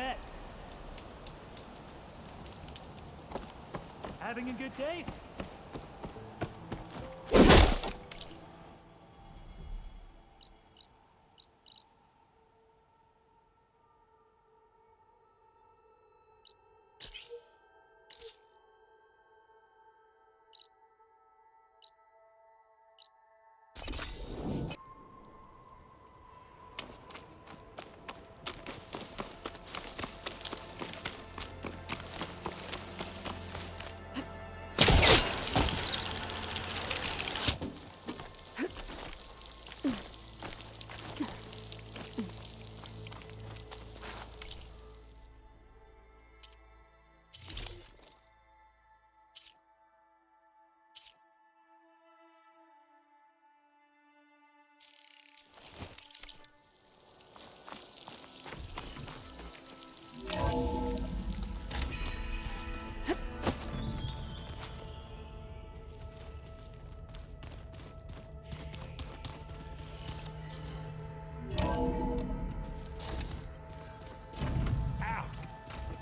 set. Having a good day?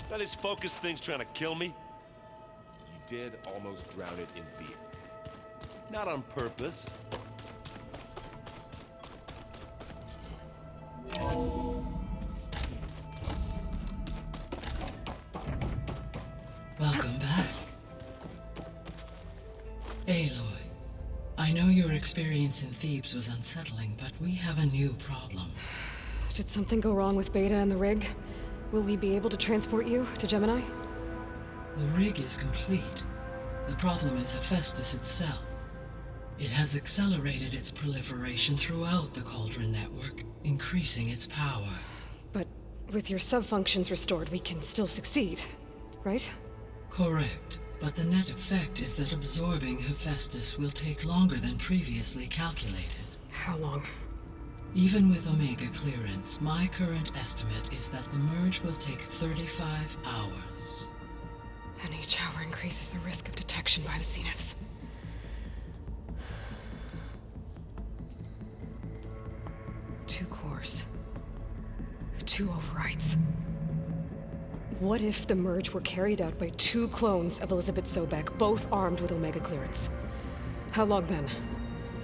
Now this focus thing's trying to kill me? You did almost drown it in beer. Not on purpose. Welcome back. Aloy, I know your experience in Thebes was unsettling, but we have a new problem. Did something go wrong with Beta and the rig? Will we be able to transport you to Gemini? The rig is complete. The problem is Hephaestus itself. It has accelerated its proliferation throughout the Cauldron network, increasing its power. But with your sub-functions restored, we can still succeed, right? Correct, but the net effect is that absorbing Hephaestus will take longer than previously calculated. How long? Even with Omega clearance, my current estimate is that the merge will take 35 hours. And each hour increases the risk of detection by the Zeniths. Two cores. Two overrides. What if the merge were carried out by two clones of Elizabeth Sobek, both armed with Omega clearance? How long then?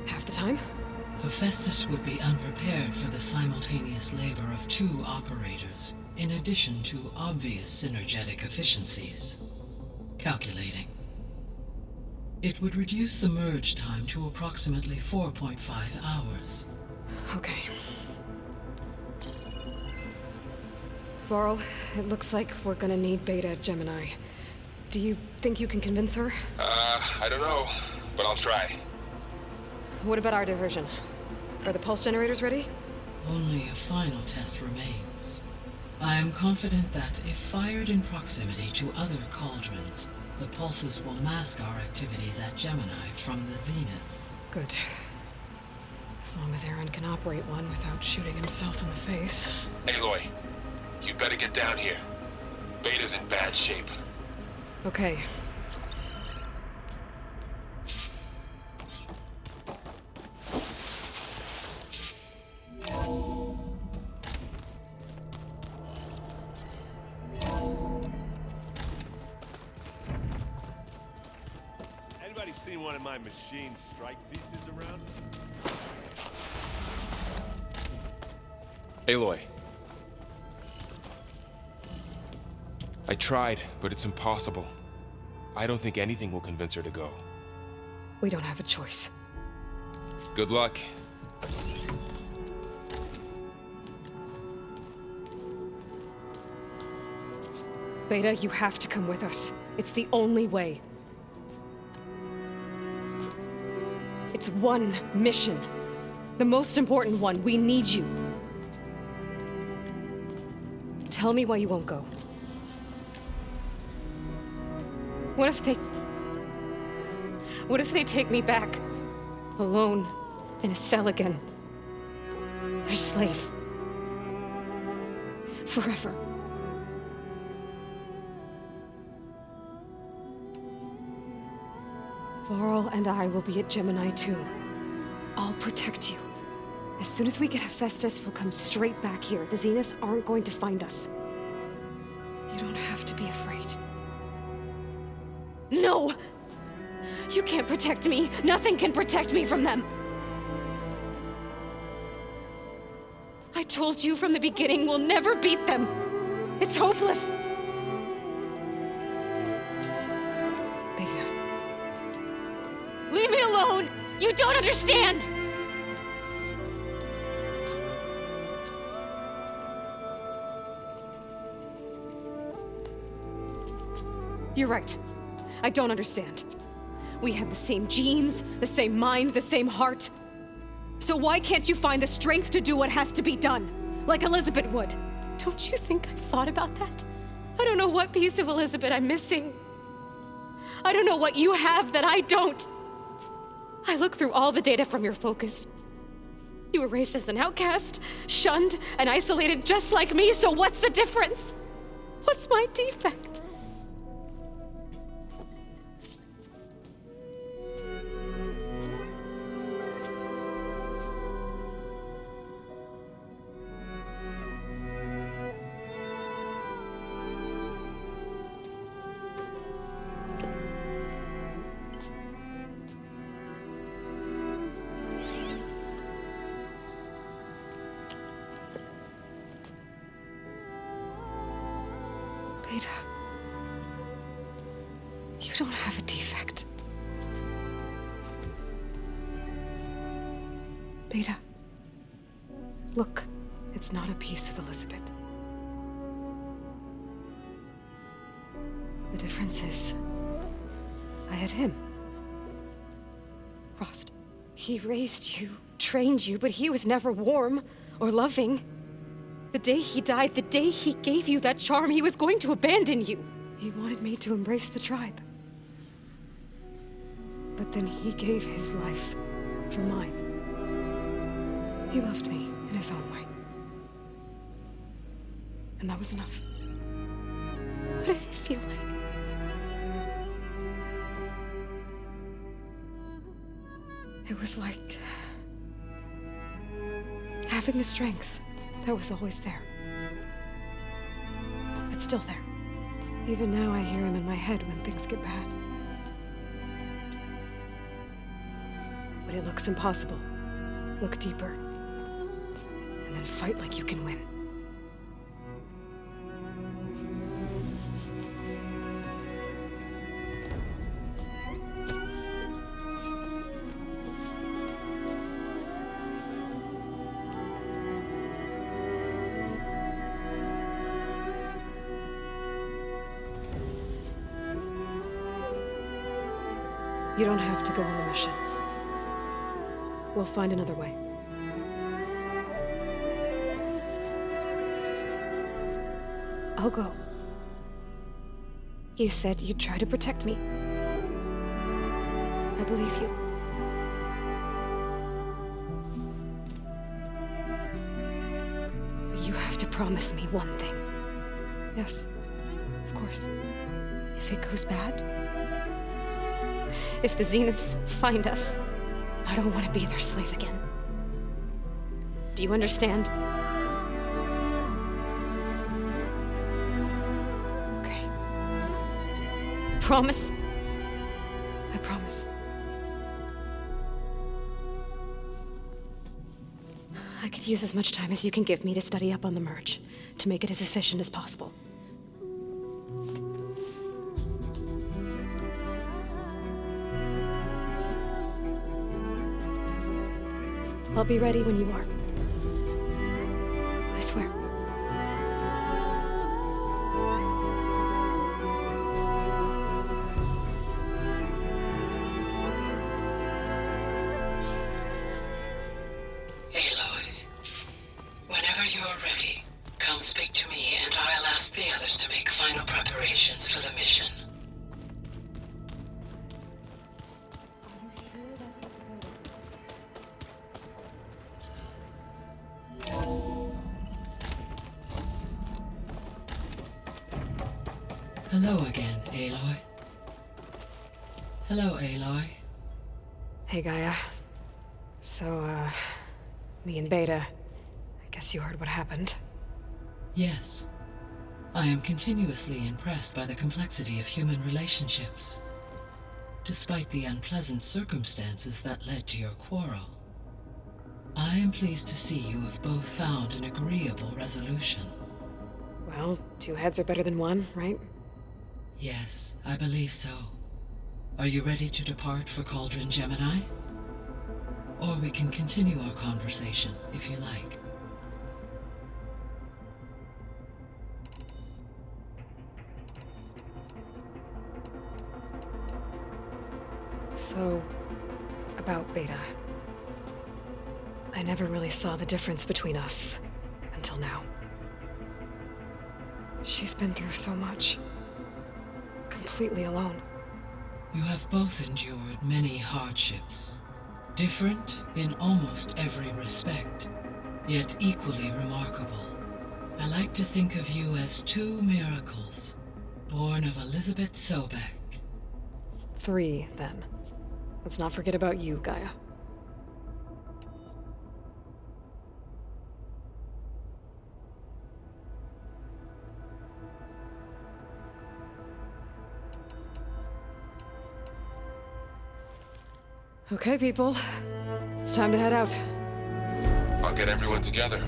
Half the time? Hephaestus would be unprepared for the simultaneous labor of two operators, in addition to obvious synergetic efficiencies. Calculating. It would reduce the merge time to approximately 4.5 hours. Okay. Varl, it looks like we're gonna need Beta at Gemini. Do you think you can convince her? I don't know, but I'll try. What about our diversion? Are the pulse generators ready? Only a final test remains. I am confident that if fired in proximity to other cauldrons, the pulses will mask our activities at Gemini from the Zeniths. Good. As long as Aaron can operate one without shooting himself in the face. Aloy, you better get down here. Beta's in bad shape. Okay. Anybody seen one of my machine strike pieces around? Aloy. I tried, but it's impossible. I don't think anything will convince her to go. We don't have a choice. Good luck. Beta, you have to come with us. It's the only way. It's one mission. The most important one. We need you. Tell me why you won't go. What if they take me back? Alone, in a cell again. Their slave. Forever. Varl and I will be at Gemini too. I'll protect you. As soon as we get Hephaestus, we'll come straight back here. The Zeniths aren't going to find us. You don't have to be afraid. No! You can't protect me. Nothing can protect me from them. I told you from the beginning we'll never beat them. It's hopeless. Beta. Leave me alone! You don't understand! You're right. I don't understand. We have the same genes, the same mind, the same heart. So why can't you find the strength to do what has to be done? Like Elizabeth would. Don't you think I've thought about that? I don't know what piece of Elizabeth I'm missing. I don't know what you have that I don't. I look through all the data from your focus. You were raised as an outcast, shunned, and isolated just like me, so what's the difference? What's my defect? Beta, you don't have a defect. Beta, look, it's not a piece of Elizabeth. The difference is, I had him. Frost. He raised you, trained you, but he was never warm or loving. The day he died, the day he gave you that charm, he was going to abandon you. He wanted me to embrace the tribe. But then he gave his life for mine. He loved me in his own way. And that was enough. What did it feel like? It was like having the strength that was always there. It's still there. Even now I hear him in my head when things get bad. But it looks impossible. Look deeper. And then fight like you can win. You don't have to go on the mission. We'll find another way. I'll go. You said you'd try to protect me. I believe you. But you have to promise me one thing. Yes, of course. If it goes bad, if the Zeniths find us, I don't want to be their slave again. Do you understand? Okay. Promise? I promise. I could use as much time as you can give me to study up on the merge, to make it as efficient as possible. I'll be ready when you are. I swear. Aloy, whenever you are ready, come speak to me and I'll ask the others to make final preparations for the mission. Hello again, Aloy. Hello, Aloy. Hey, Gaia. So, me and Beta, I guess you heard what happened. Yes. I am continuously impressed by the complexity of human relationships. Despite the unpleasant circumstances that led to your quarrel, I am pleased to see you have both found an agreeable resolution. Well, two heads are better than one, right? Yes, I believe so. Are you ready to depart for Cauldron Gemini? Or we can continue our conversation, if you like. So, about Beta. I never really saw the difference between us until now. She's been through so much. Completely alone. You have both endured many hardships. Different in almost every respect, yet equally remarkable. I like to think of you as two miracles, born of Elizabeth Sobek. 3, then. Let's not forget about you, Gaia. Okay, people. It's time to head out. I'll get everyone together.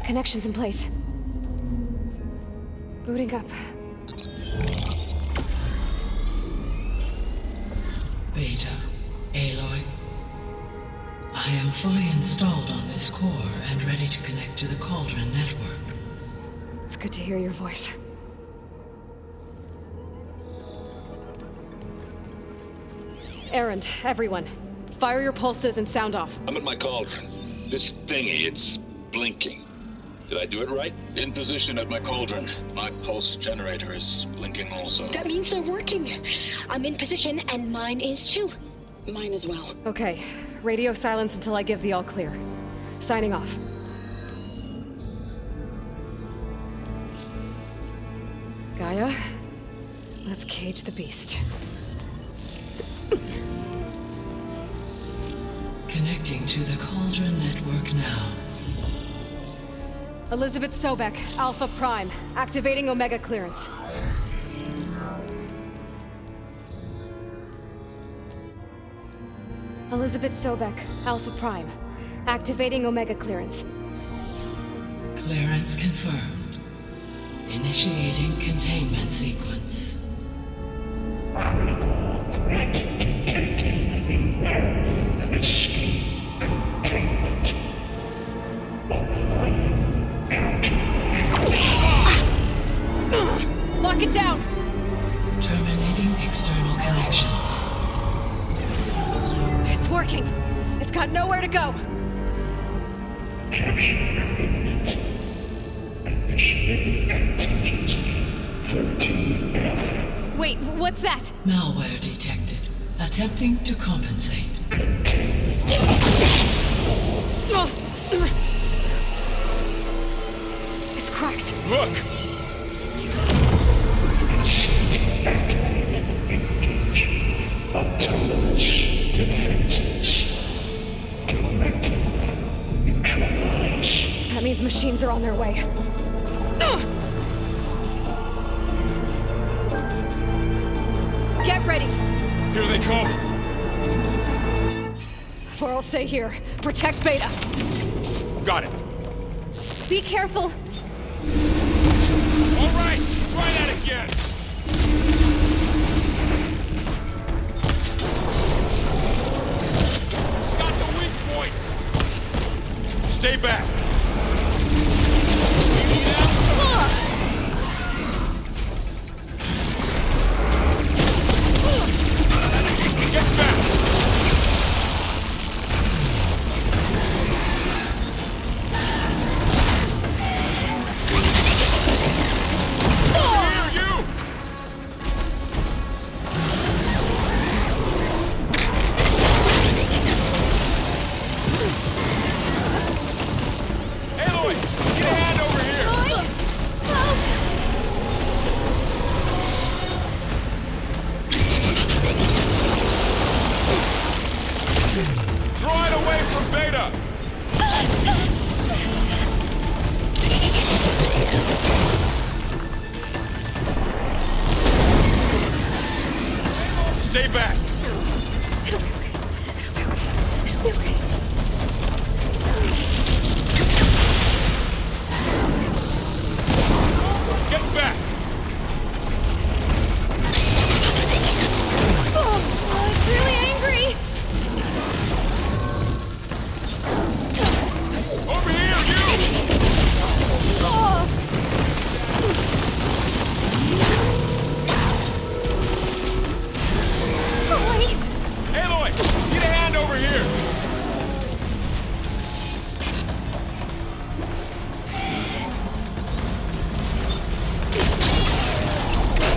Connections in place. Booting up. Beta, Aloy. I am fully installed on this core and ready to connect to the Cauldron network. It's good to hear your voice. Errand, everyone. Fire your pulses and sound off. I'm at my cauldron. This thingy, it's blinking. Did I do it right? In position at my cauldron. My pulse generator is blinking also. That means they're working. I'm in position, and mine is too. Mine as well. Okay. Radio silence until I give the all clear. Signing off. Gaia, let's cage the beast. Connecting to the Cauldron network now. Elizabeth Sobek, Alpha Prime, activating Omega clearance. Elizabeth Sobek, Alpha Prime, activating Omega clearance. Clearance confirmed. Initiating containment sequence. Critical threat detected. Imperative escape containment. Applying countermeasures. Lock it down! Terminating external connections. It's working. It's got nowhere to go. Capture imminent. Initiating contingency 13F. Wait, what's that? Malware detected. Attempting to compensate. It's cracked. Look! Engage. Autonomous defenses. Directive neutralize. That means machines are on their way. ready. Here they come. Varl, stay here. Protect Beta. Got it. Be careful. All right, try that again. Got the weak point. Stay back. Get back. Here, you. Aloy, get a hand over here. Draw it away from Beta. Stay back. Get back. Oh, it's really angry. Over here, you. Oh. Aloy, get a hand over here.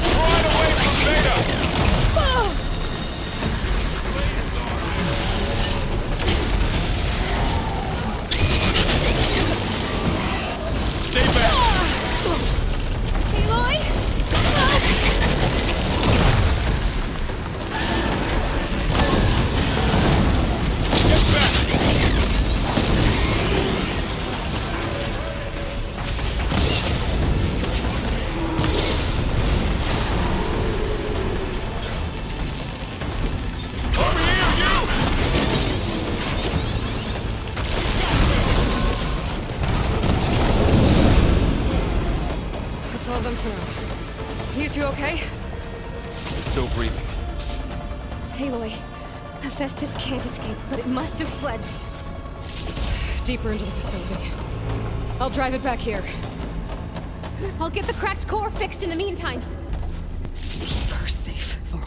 Draw it away from Beta. Stay back. Aloy? Get back. Over here, you. That's all of them for now. You two okay? Still breathing. Aloy, Hephaestus can't escape, but it must have fled. Deeper into the facility. I'll drive it back here. I'll get the cracked core fixed in the meantime. Keep her safe, Varl.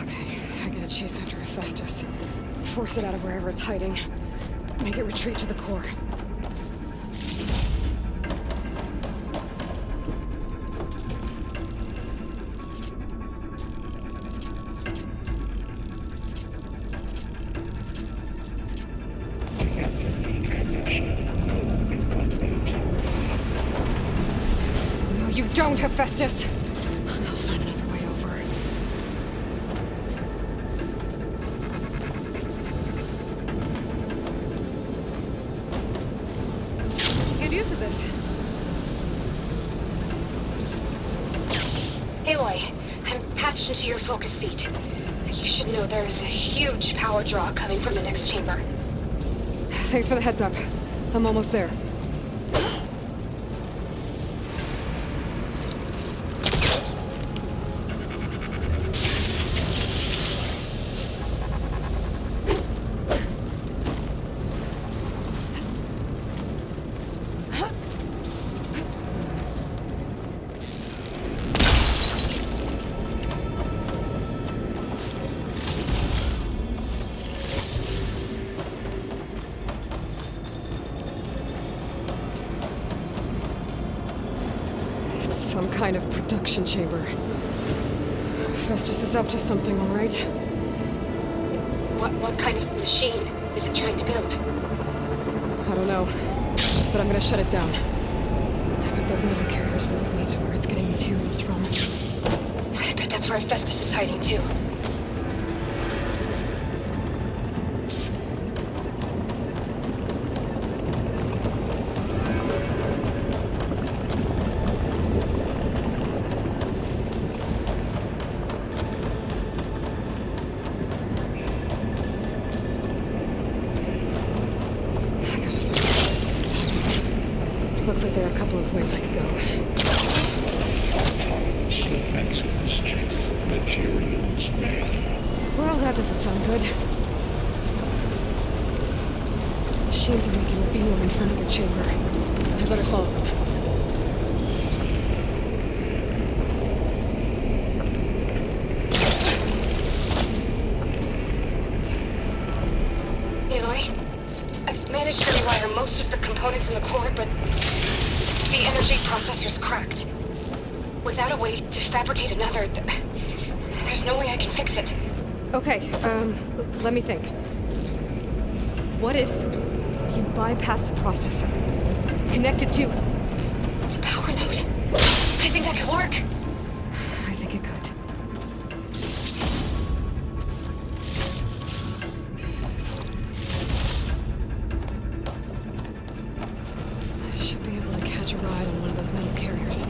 Okay, I gotta chase after Hephaestus. Force it out of wherever it's hiding. Make it retreat to the core. No, you don't, Hephaestus! I'll find another way over. Good use of this. Aloy, I'm patched into your focus feed. You should know there is a huge power draw coming from the next chamber. Thanks for the heads up. I'm almost there. Some kind of production chamber. Festus is up to something, all right? What kind of machine is it trying to build? I don't know, but I'm gonna shut it down. I bet those metal carriers will lead me to where it's getting materials from. where Hephaestus is hiding too. Looks like there are a couple of ways I could go. Defenses check. Materials made. Well, that doesn't sound good. Machines are making a beeline for another chamber. I better follow them. Aloy, I've managed to rewire most of the components in the core, but the energy processor's cracked. Without a way to fabricate another, there's no way I can fix it. Okay, let me think. What if you bypass the processor? Connect it to The power node. I think that could work. I think it could. I should be able to catch a ride on one of those metal carriers.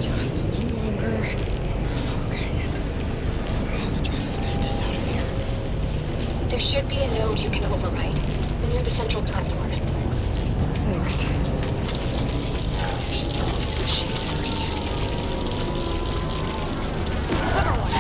Just a little longer. Okay. I'm gonna drive Hephaestus out of here. There should be a node you can override near the central platform. Thanks. I should deal with these machines first. Clever one.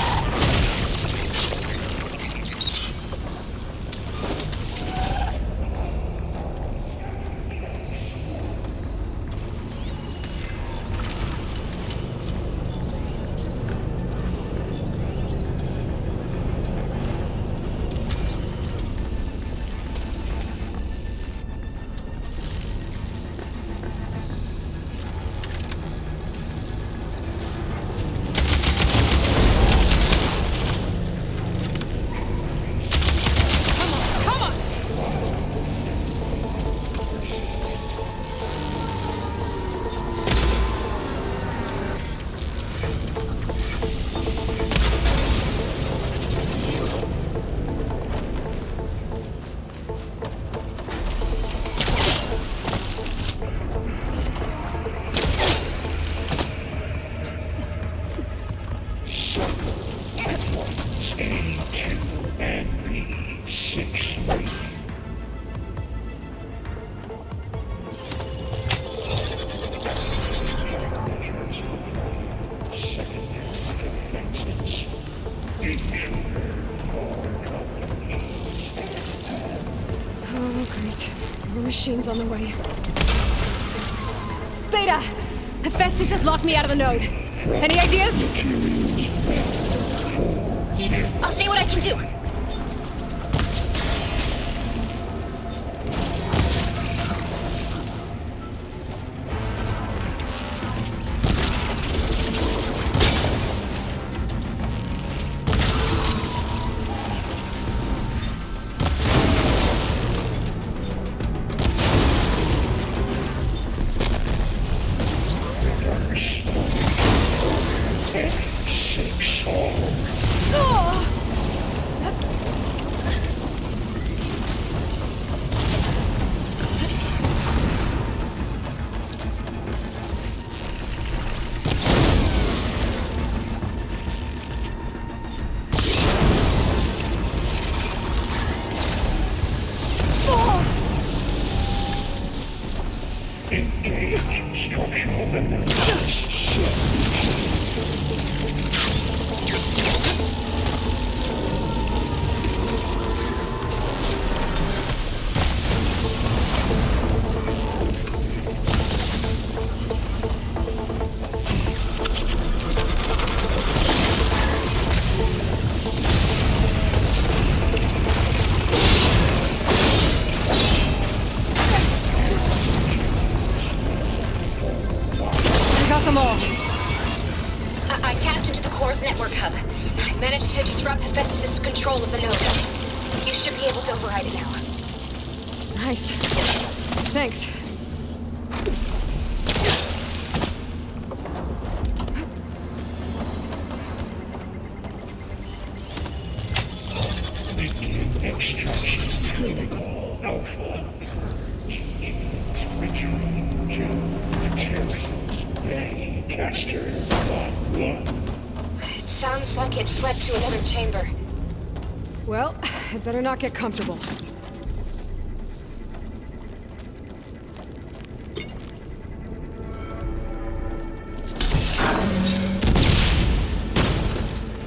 A2 and B6. Oh, great. More machines on the way. Beta! Hephaestus has locked me out of the node. Any ideas? I'll see what I can do. Engage structural analysis. them all. I tapped into the core's network hub. I managed to disrupt Hephaestus' control of the node. You should be able to override it now. Nice. Thanks. Extraction protocol alpha. Return to materials. Bay caster lot 1. It sounds like it fled to another chamber. Well, I better not get comfortable.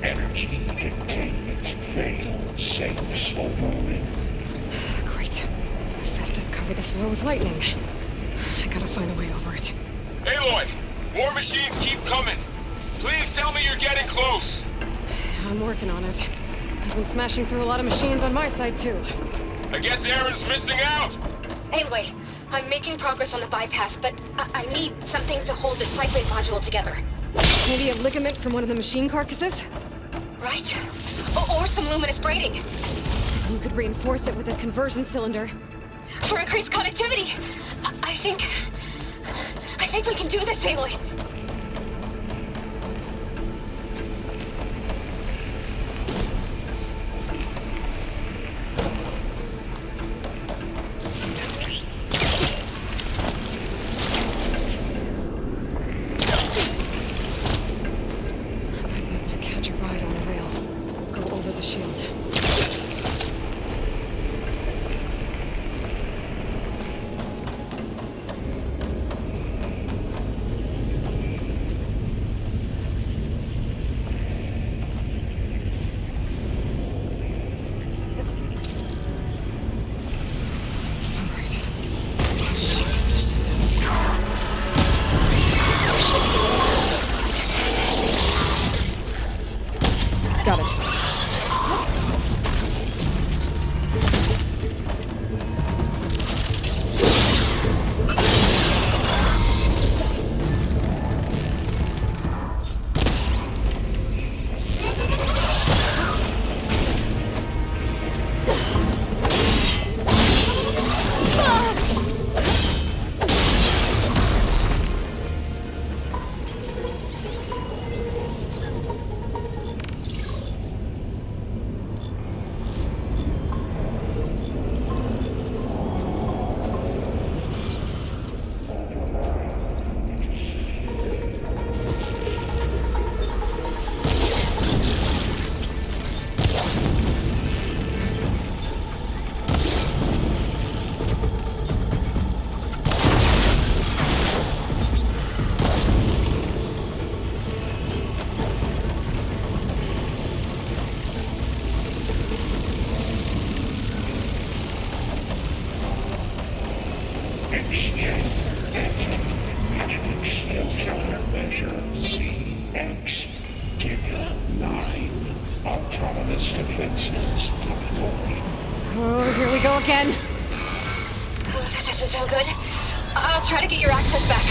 Energy containment failed. Safes overrun. Great. Hephaestus covered the floor with lightning. I gotta find a way over it. Aloy! More machines keep coming! Please tell me you're getting close! I'm working on it. I've been smashing through a lot of machines on my side, too. I guess Aaron's missing out! Anyway, I'm making progress on the bypass, but I need something to hold the cycling module together. Maybe a ligament from one of the machine carcasses? Right? Or some luminous braiding. You could reinforce it with a conversion cylinder. For increased connectivity! I think we can do this, Aloy. Got it. Autonomous defenses deployed. Oh, here we go again. Oh, that doesn't sound good. I'll try to get your access back.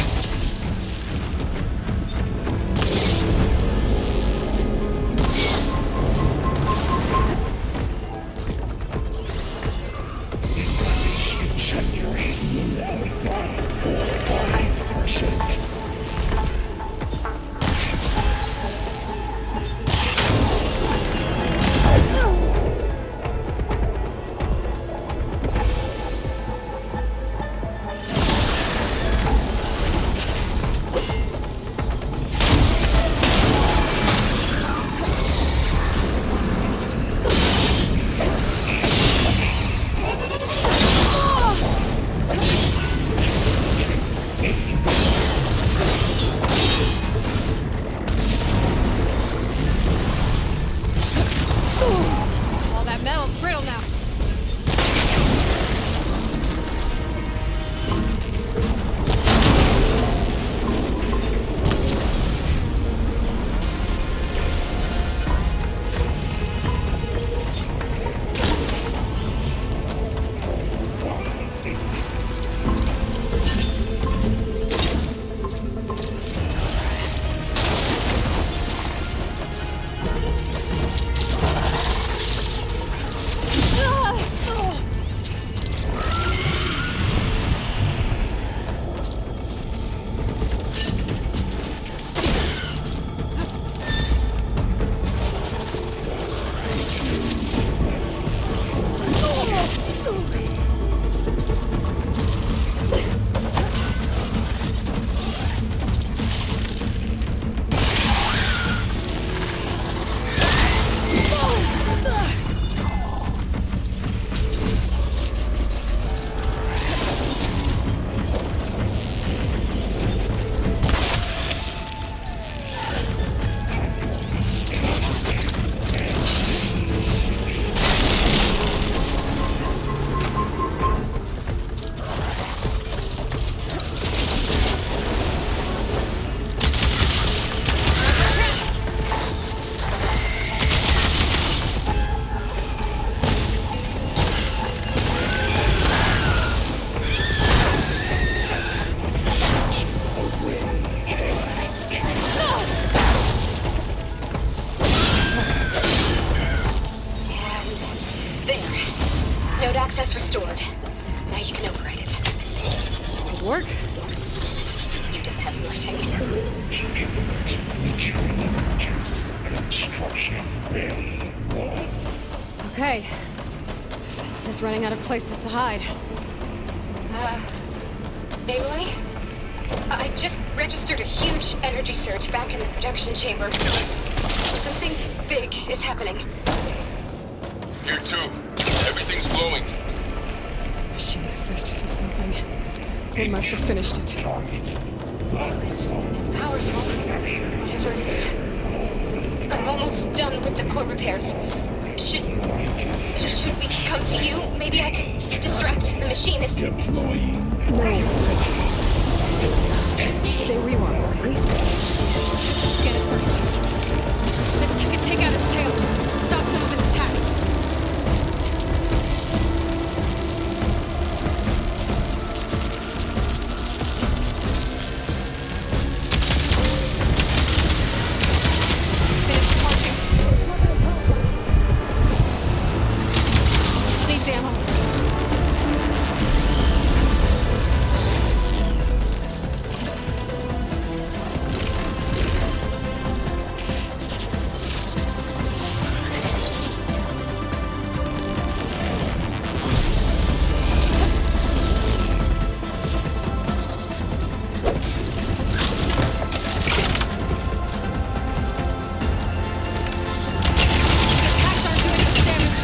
Saturation by 45%. You did the heavy lifting. Construction Bay 1. Okay. Festus is running out of places to hide. Aloy? I just registered a huge energy surge back in the production chamber. Something big is happening. Here too. Everything's glowing. The machine that Festus was building. They must have finished it. It's powerful. Whatever it is. I'm almost done with the core repairs. Should we come to you? Maybe I could distract the machine if... Deploying. No. Just stay where you are, okay? Scan it first. Then you can take out its tail. Stop some of its attacks. Finish charging. Needs ammo. Attacks aren't doing much damage.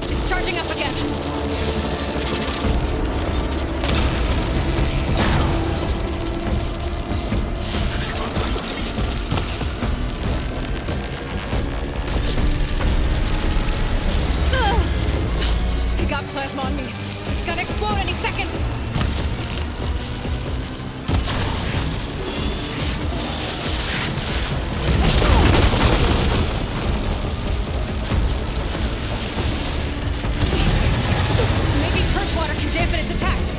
It's charging up again. It got plasma on me. It's gonna explode any second. Maybe purge water can dampen its attacks.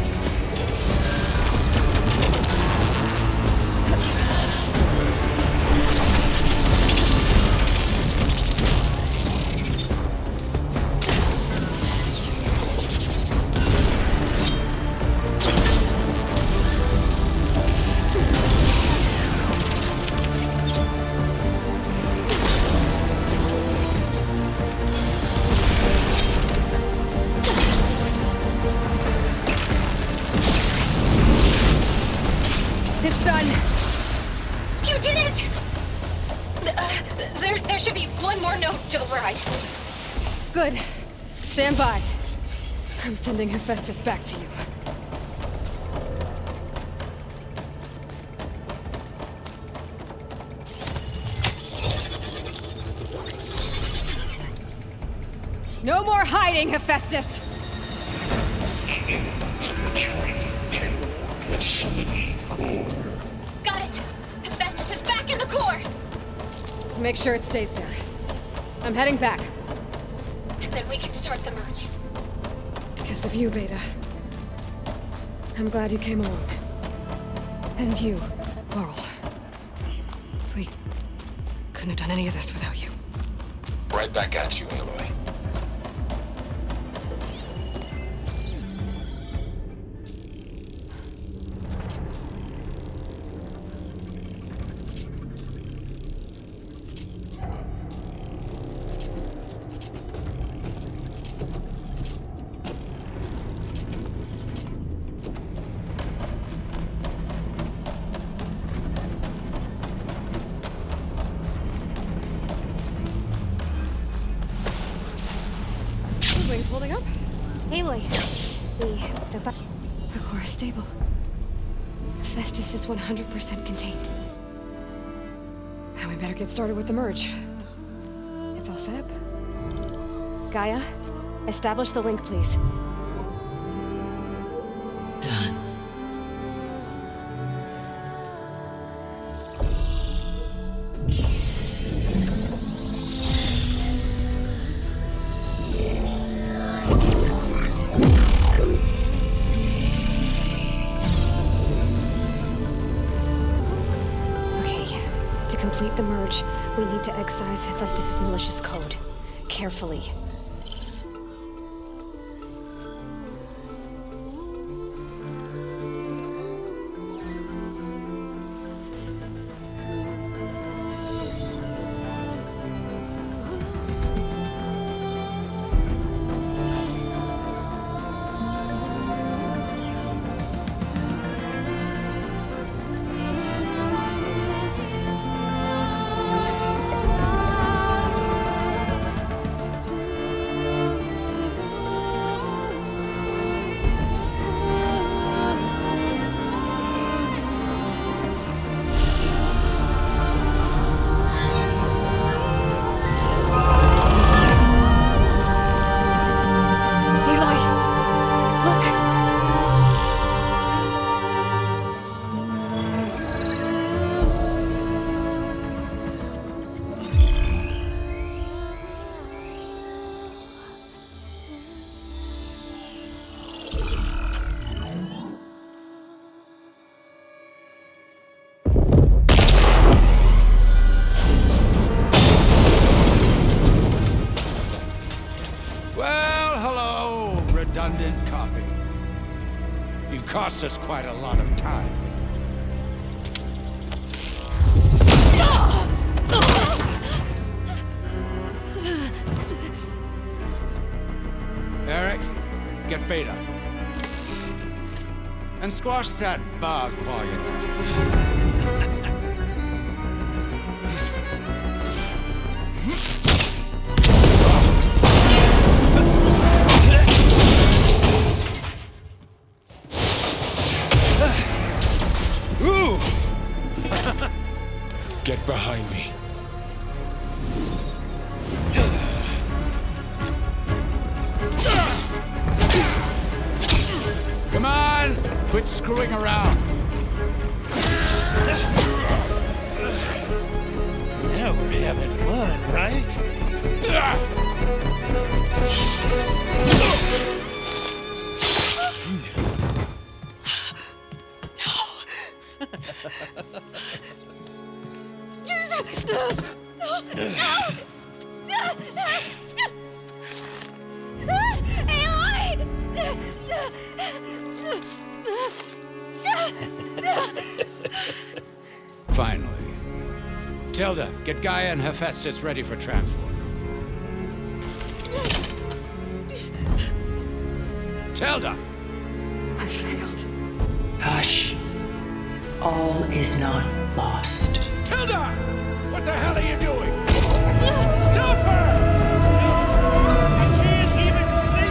It's done. You did it! There should be one more note to override. Good. Stand by. I'm sending Hephaestus back to you. No more hiding, Hephaestus! Facility core. Got it! Hephaestus is back in the core! Make sure it stays there. I'm heading back. And then we can start the merge. Because of you, Beta. I'm glad you came along. And you, Laurel. We couldn't have done any of this without you. Right back at you, Aloy. Wings holding up? Aloy. The The core is stable. Hephaestus is 100% contained. Now we better get started with the merge. It's all set up. Gaia, establish the link, please. Done. To complete the merge, we need to excise Hephaestus' malicious code. Carefully. Redundant copy. You cost us quite a lot of time. Eric, get Beta. And squash that bug while you're at it. Get behind me. Come on! Quit screwing around. Now we're having fun, right? Aloy! Finally. Tilda, get Gaia and Hephaestus ready for transport. Tilda! I failed. Hush. All is not lost. Tilda! What the hell are you doing? Stop her! I can't even see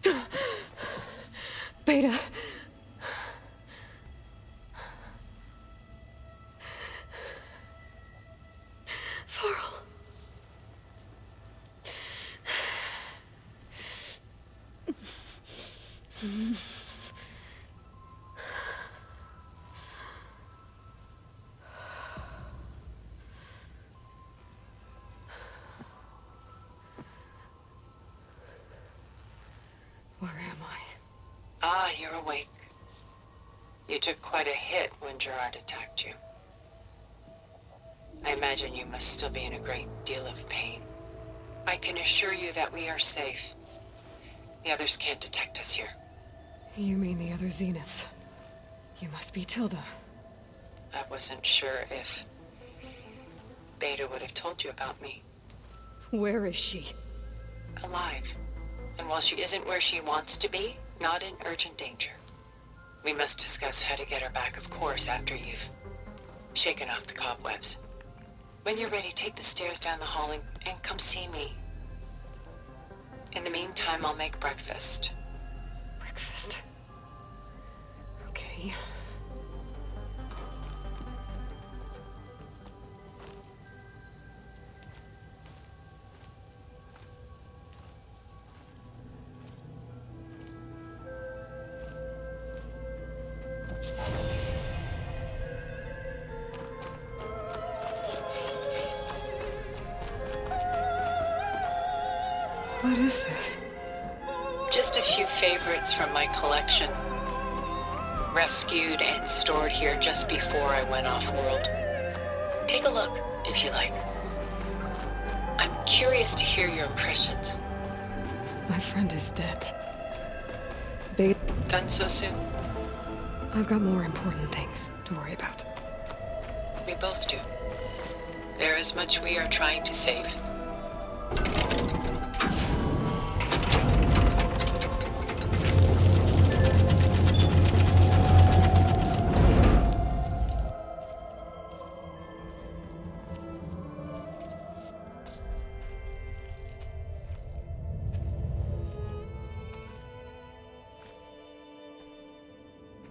her! Beta. Farrell. Where am I? Ah, you're awake. You took quite a hit when Gerard attacked you. I imagine you must still be in a great deal of pain. I can assure you that we are safe. The others can't detect us here. You mean the other Zeniths? You must be Tilda. I wasn't sure if Beta would have told you about me. Where is she? Alive. And while she isn't where she wants to be, not in urgent danger. We must discuss how to get her back, of course, after you've shaken off the cobwebs. When you're ready, take the stairs down the hall and come see me. meantime, I'll make breakfast. Breakfast. Okay. What is this? Just a few favorites from my collection. Rescued and stored here just before I went off-world. Take a look, if you like. I'm curious to hear your impressions. My friend is dead. Done so soon? I've got more important things to worry about. We both do. There is much we are trying to save.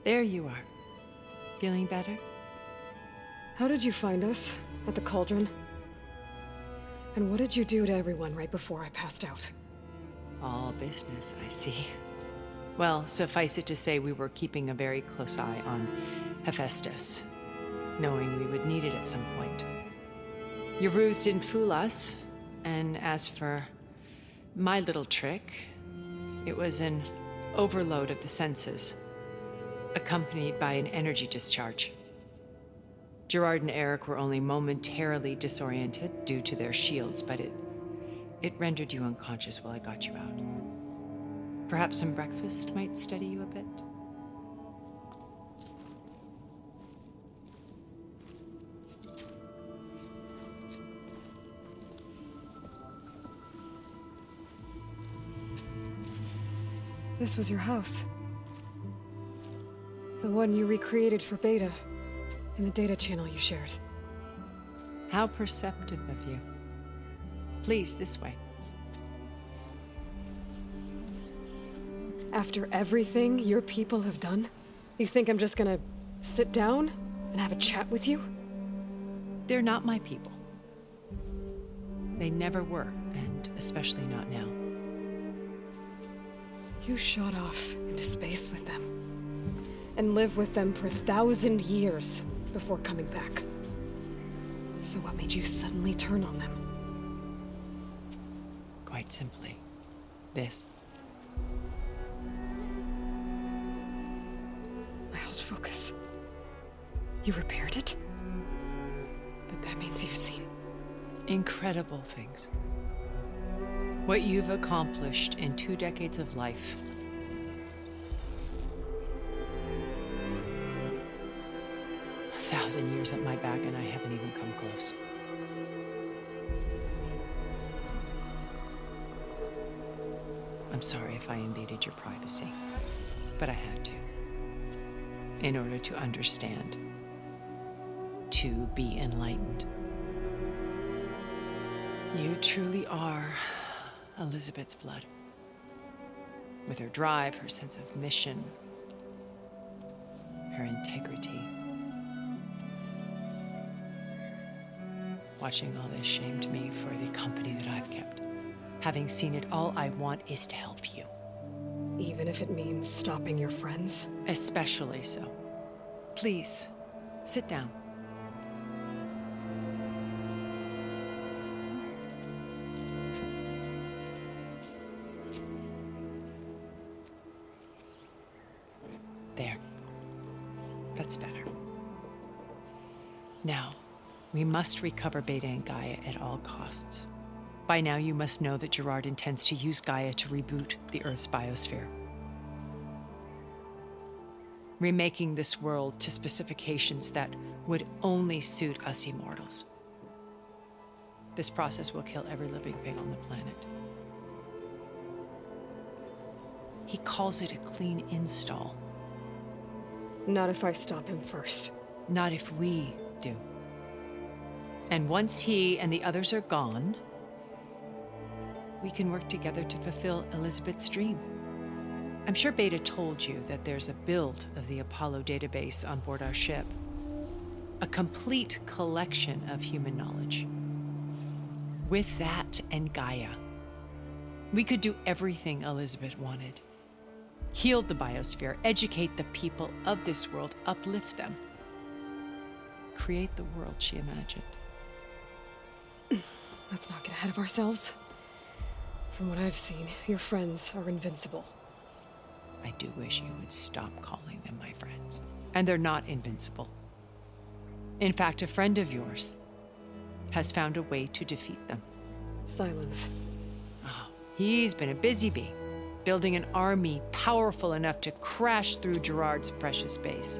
There you are. Feeling better? How did you find us? At the cauldron? And what did you do to everyone right before I passed out? All business, I see. Well, suffice it to say we were keeping a very close eye on Hephaestus, knowing we would need it at some point. Your ruse didn't fool us, and as for my little trick, it was an overload of the senses, accompanied by an energy discharge. Gerard and Eric were only momentarily disoriented due to their shields, but it rendered you unconscious while I got you out. Perhaps some breakfast might steady you a bit? This was your house. The one you recreated for Beta, in the data channel you shared. How perceptive of you. Please, this way. After everything your people have done, you think I'm just gonna sit down and have a chat with you? They're not my people. They never were, and especially not now. You shot off into space with them, and lived with them for 1,000 years before coming back. So what made you suddenly turn on them? Quite simply, this. My old focus. You repaired it? But that means you've seen incredible things. What you've accomplished in 2 decades of life. A 1,000 years at my back and I haven't even come close. I'm sorry if I invaded your privacy, but I had to. In order to understand. To be enlightened. You truly are Elizabeth's blood. With her drive, her sense of mission, her integrity. Watching all this shamed me for the company that I've kept. Having seen it, all I want is to help you. Even if it means stopping your friends? Especially so. Please, sit down. There. That's better. Now, we must recover Beta and Gaia at all costs. By now, you must know that Gerard intends to use Gaia to reboot the Earth's biosphere. Remaking this world to specifications that would only suit us immortals. This process will kill every living thing on the planet. He calls it a clean install. Not if I stop him first. Not if we do. And once he and the others are gone, we can work together to fulfill Elizabeth's dream. I'm sure Beta told you that there's a build of the Apollo database on board our ship. A complete collection of human knowledge. With that and Gaia, we could do everything Elizabeth wanted. Heal the biosphere, educate the people of this world, uplift them. Create the world she imagined. Let's not get ahead of ourselves. From what I've seen, your friends are invincible. I do wish you would stop calling them my friends. And they're not invincible. In fact, a friend of yours has found a way to defeat them. Silence. Oh, he's been a busy bee, building an army powerful enough to crash through Gerard's precious base.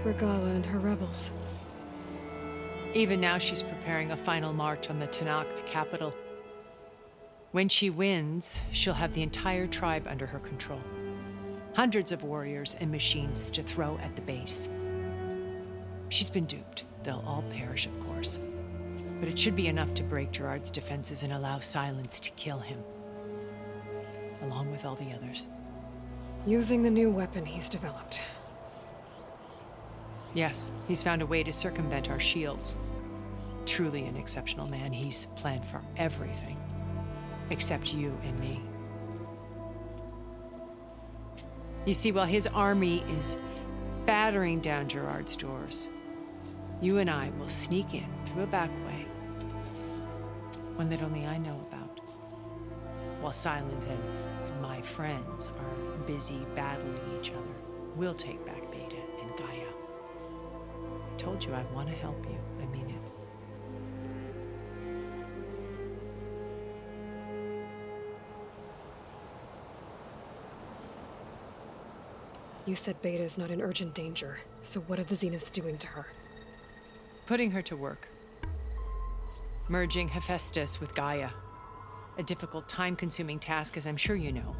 Regala and her rebels. Even now, she's preparing a final march on the Tanakh capital. When she wins, she'll have the entire tribe under her control. Hundreds of warriors and machines to throw at the base. She's been duped. They'll all perish, of course. But it should be enough to break Gerard's defenses and allow Silence to kill him. Along with all the others. Using the new weapon he's developed. Yes, he's found a way to circumvent our shields. Truly an exceptional man. He's planned for everything. Except you and me. You see, while his army is battering down Gerard's doors, you and I will sneak in through a back way. One that only I know about. While Silence and my friends are busy battling each other, we'll take back Beta and Gaia. I told you I want to help you. I mean it. You said Beta is not in urgent danger, so what are the Zeniths doing to her? Putting her to work. Merging Hephaestus with Gaia. A difficult, time-consuming task, as I'm sure you know.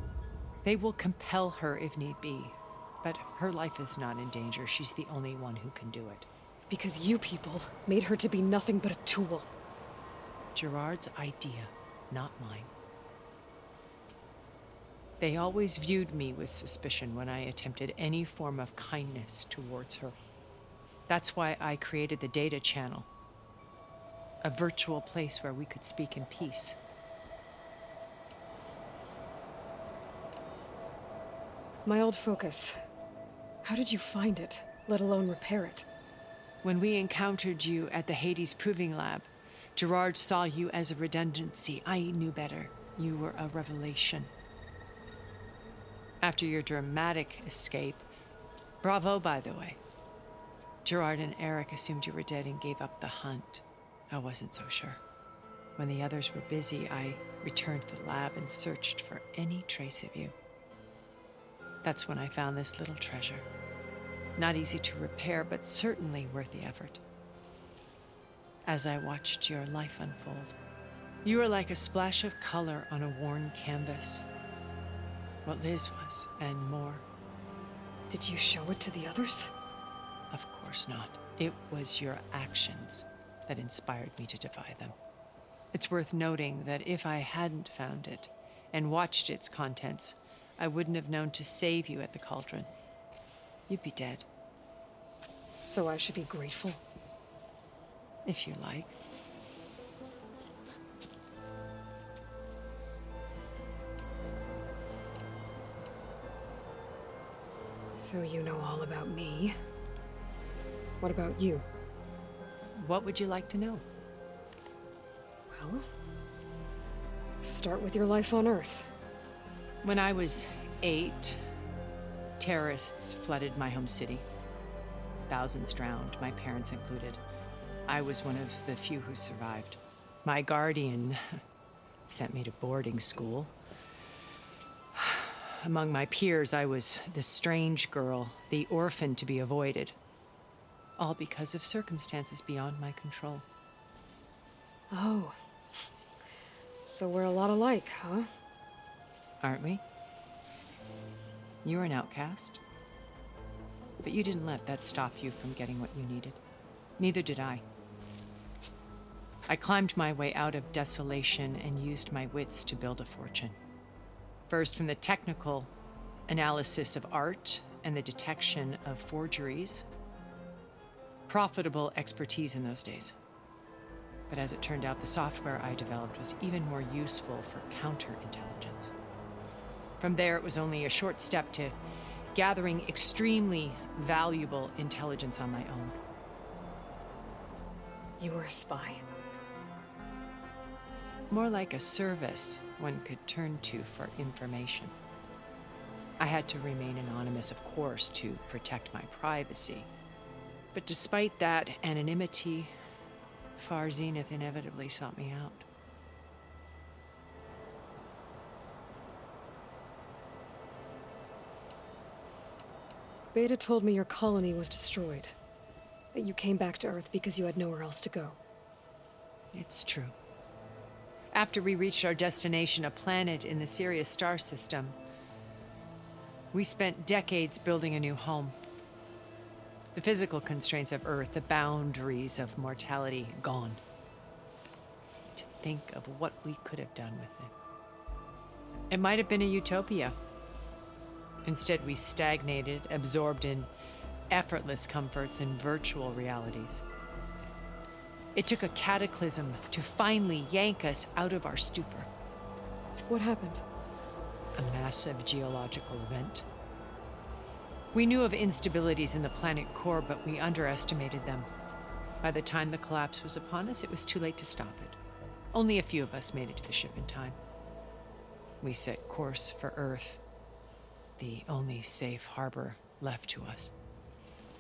They will compel her if need be. But her life is not in danger. She's the only one who can do it. Because you people made her to be nothing but a tool. Gerard's idea, not mine. They always viewed me with suspicion when I attempted any form of kindness towards her. That's why I created the data channel. A virtual place where we could speak in peace. My old focus. How did you find it, let alone repair it? When we encountered you at the Hades Proving Lab, Gerard saw you as a redundancy. I knew better. You were a revelation. After your dramatic escape, bravo, by the way. Gerard and Eric assumed you were dead and gave up the hunt. I wasn't so sure. When the others were busy, I returned to the lab and searched for any trace of you. That's when I found this little treasure. Not easy to repair, but certainly worth the effort. As I watched your life unfold, you were like a splash of color on a worn canvas. What Liz was, and more. Did you show it to the others? Of course not. It was your actions that inspired me to defy them. It's worth noting that if I hadn't found it and watched its contents, I wouldn't have known to save you at the cauldron. You'd be dead. So I should be grateful? If you like. So you know all about me. What about you? What would you like to know? Well, start with your life on Earth. When I was 8, terrorists flooded my home city. Thousands drowned, my parents included. I was one of the few who survived. My guardian sent me to boarding school. Among my peers, I was the strange girl, the orphan to be avoided. All because of circumstances beyond my control. Oh. So we're a lot alike, huh? Aren't we? You were an outcast. But you didn't let that stop you from getting what you needed. Neither did I. I climbed my way out of desolation and used my wits to build a fortune. First, from the technical analysis of art and the detection of forgeries. Profitable expertise in those days. But as it turned out, the software I developed was even more useful for counterintelligence. From there, it was only a short step to gathering extremely valuable intelligence on my own. You were a spy? More like a service one could turn to for information. I had to remain anonymous, of course, to protect my privacy. But despite that anonymity, Far Zenith inevitably sought me out. Beta told me your colony was destroyed. That you came back to Earth because you had nowhere else to go. It's true. After we reached our destination, a planet in the Sirius star system, we spent decades building a new home. The physical constraints of Earth, the boundaries of mortality, gone. To think of what we could have done with it. It might have been a utopia. Instead, we stagnated, absorbed in effortless comforts and virtual realities. It took a cataclysm to finally yank us out of our stupor. What happened? A massive geological event. We knew of instabilities in the planet core, but we underestimated them. By the time the collapse was upon us, it was too late to stop it. Only a few of us made it to the ship in time. We set course for Earth, the only safe harbor left to us.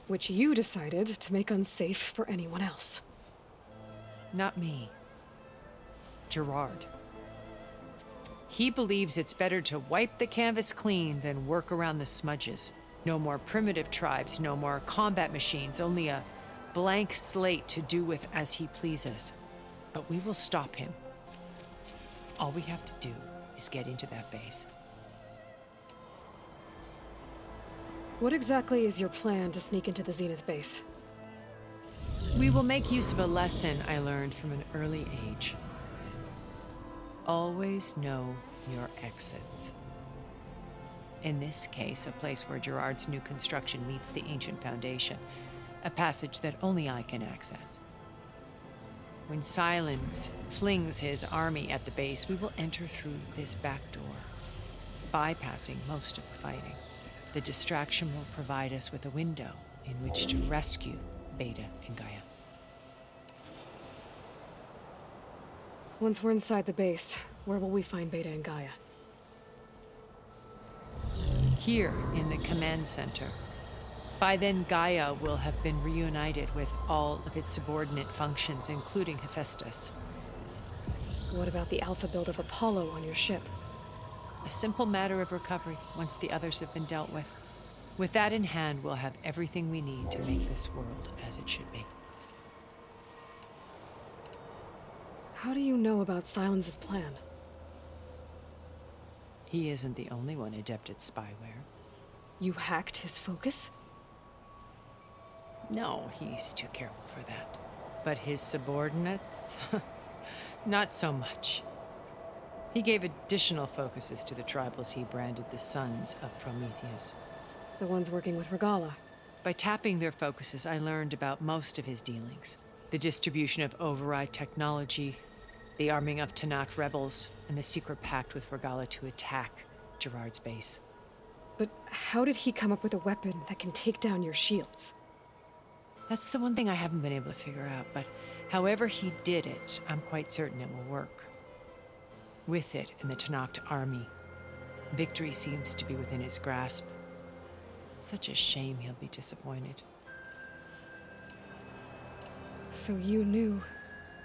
Which you decided to make unsafe for anyone else. Not me. Gerard. He believes it's better to wipe the canvas clean than work around the smudges. No more primitive tribes, no more combat machines, only a blank slate to do with as he pleases. But we will stop him. All we have to do is get into that base. What exactly is your plan to sneak into the Zenith base? We will make use of a lesson I learned from an early age. Always know your exits. In this case, a place where Gerard's new construction meets the ancient foundation, a passage that only I can access. When Silence flings his army at the base, we will enter through this back door, bypassing most of the fighting. The distraction will provide us with a window in which to rescue Beta and Gaia. Once we're inside the base, where will we find Beta and Gaia? Here in the command center. By then, Gaia will have been reunited with all of its subordinate functions, including Hephaestus. What about the alpha build of Apollo on your ship? A simple matter of recovery once the others have been dealt with. With that in hand, we'll have everything we need to make this world as it should be. How do you know about Silence's plan? He isn't the only one adept at spyware. You hacked his focus? No, he's too careful for that. But his subordinates? Not so much. He gave additional focuses to the tribals he branded the Sons of Prometheus. The ones working with Regala. By tapping their focuses, I learned about most of his dealings. The distribution of override technology, the arming of Tanakh rebels, and the secret pact with Regala to attack Gerard's base. But how did he come up with a weapon that can take down your shields? That's the one thing I haven't been able to figure out, but however he did it, I'm quite certain it will work. With it and the Tanakh army, victory seems to be within his grasp. Such a shame he'll be disappointed. So you knew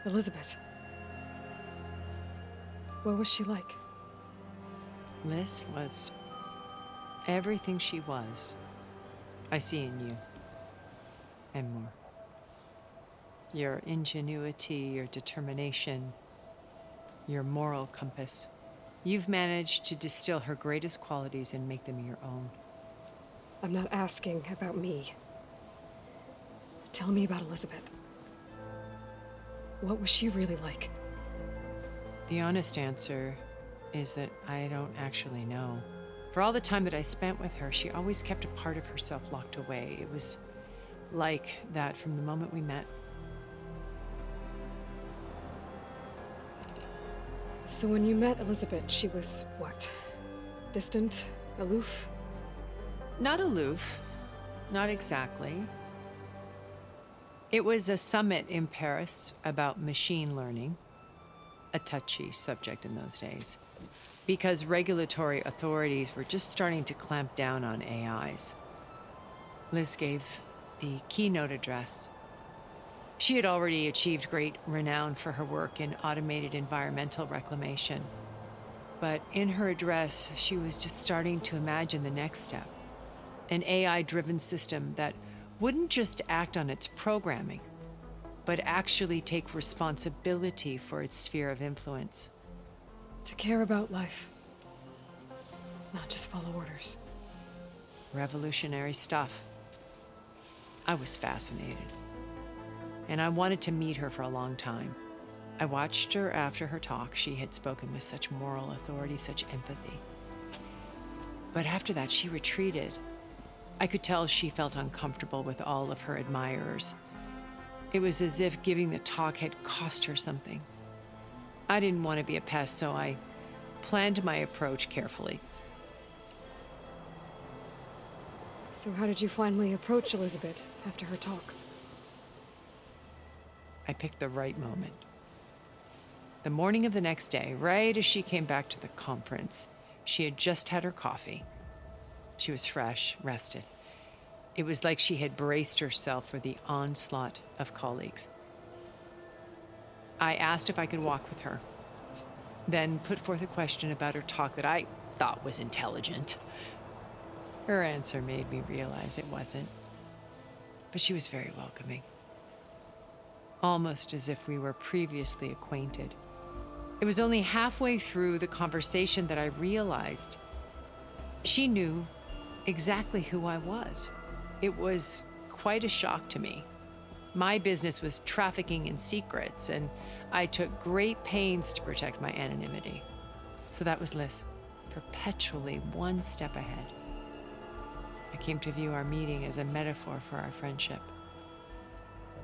Elizabeth. What was she like? Liz was everything she was. I see in you. And more. Your ingenuity, your determination, your moral compass. You've managed to distill her greatest qualities and make them your own. I'm not asking about me. Tell me about Elizabeth. What was she really like? The honest answer is that I don't actually know. For all the time that I spent with her, she always kept a part of herself locked away. It was like that from the moment we met. So when you met Elizabeth, she was what? Distant? Aloof? Not aloof. Not exactly. It was a summit in Paris about machine learning, a touchy subject in those days, because regulatory authorities were just starting to clamp down on AIs. Liz gave the keynote address. She had already achieved great renown for her work in automated environmental reclamation. But in her address, she was just starting to imagine the next step, an AI-driven system that wouldn't just act on its programming, but actually take responsibility for its sphere of influence. To care about life, not just follow orders. Revolutionary stuff. I was fascinated, and I wanted to meet her for a long time. I watched her after her talk. She had spoken with such moral authority, such empathy. But after that, she retreated. I could tell she felt uncomfortable with all of her admirers. It was as if giving the talk had cost her something. I didn't want to be a pest, so I planned my approach carefully. So how did you finally approach Elizabeth after her talk? I picked the right moment. The morning of the next day, right as she came back to the conference, she had just had her coffee. She was fresh, rested. It was like she had braced herself for the onslaught of colleagues. I asked if I could walk with her, then put forth a question about her talk that I thought was intelligent. Her answer made me realize it wasn't, but she was very welcoming, almost as if we were previously acquainted. It was only halfway through the conversation that I realized she knew exactly who I was. It was quite a shock to me. My business was trafficking in secrets, and I took great pains to protect my anonymity. So that was Liz, perpetually one step ahead. I came to view our meeting as a metaphor for our friendship.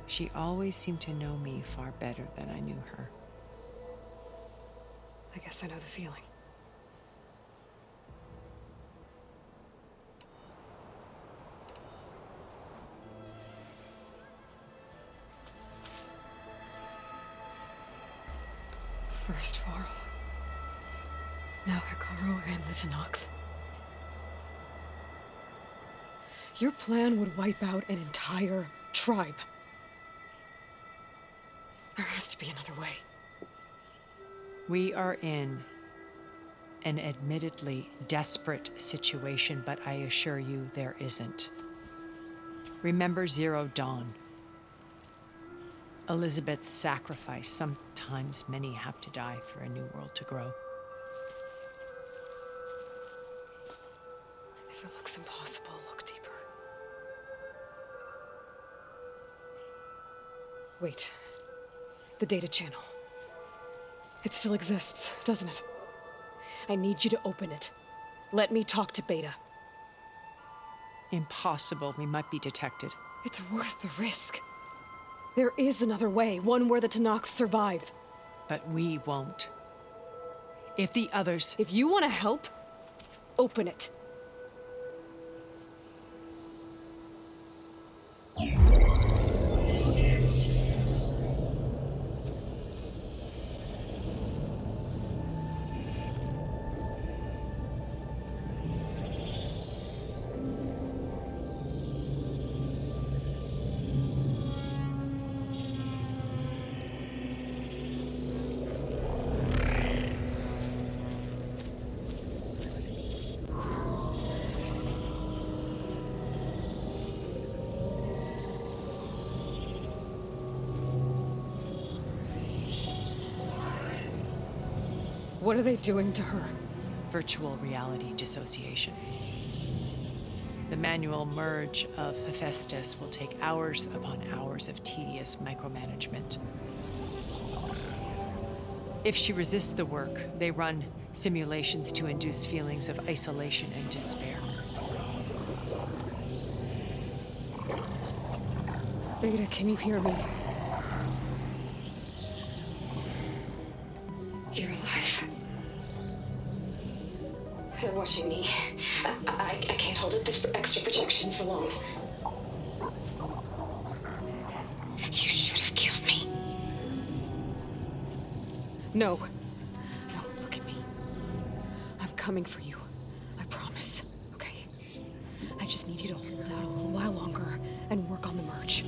She always seemed to know me far better than I knew her. I guess I know the feeling. First Varl, now Hikaru and the Tenakth. Your plan would wipe out an entire tribe. There has to be another way. We are in an admittedly desperate situation, but I assure you there isn't. Remember Zero Dawn. Elizabeth's sacrifice. Sometimes many have to die for a new world to grow. If it looks impossible, look deeper. Wait. The data channel. It still exists, doesn't it? I need you to open it. Let me talk to Beta. Impossible. We might be detected. It's worth the risk. There is another way, one where the Tenakth survive. But we won't. If the others... If you want to help, open it. What are they doing to her? Virtual reality dissociation. The manual merge of Hephaestus will take hours upon hours of tedious micromanagement. If she resists the work, they run simulations to induce feelings of isolation and despair. Beta, can you hear me? You're alive. They're watching me. I can't hold up this extra projection for long. You should have killed me. No. No, look at me. I'm coming for you. I promise. Okay? I just need you to hold out a little while longer and work on the merge.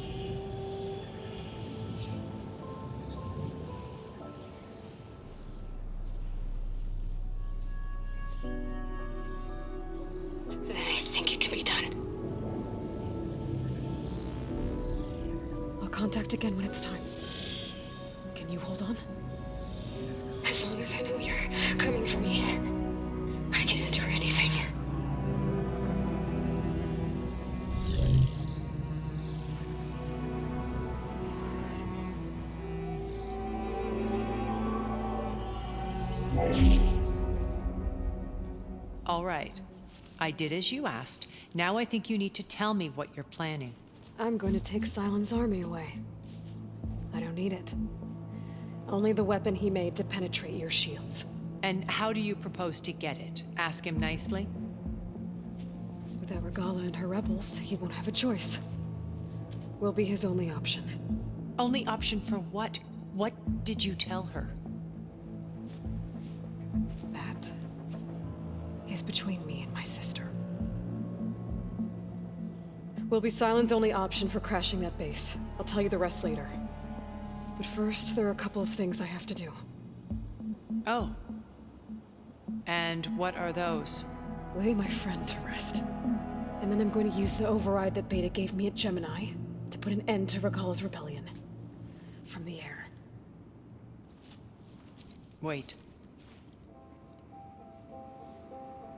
Then I think it can be done. I'll contact again when it's time. Can you hold on? As long as I know you're coming for me, I can endure anything. All right. I did as you asked. Now I think you need to tell me what you're planning. I'm going to take Silent's army away. I don't need it. Only the weapon he made to penetrate your shields. And how do you propose to get it? Ask him nicely? Without Regala and her rebels, he won't have a choice. We'll be his only option. Only option for what? What did you tell her? That is between me and my sister. Will be Silent's only option for crashing that base. I'll tell you the rest later. But first, there are a couple of things I have to do. Oh. And what are those? Lay my friend to rest. And then I'm going to use the override that Beta gave me at Gemini to put an end to Regala's rebellion. From the air. Wait.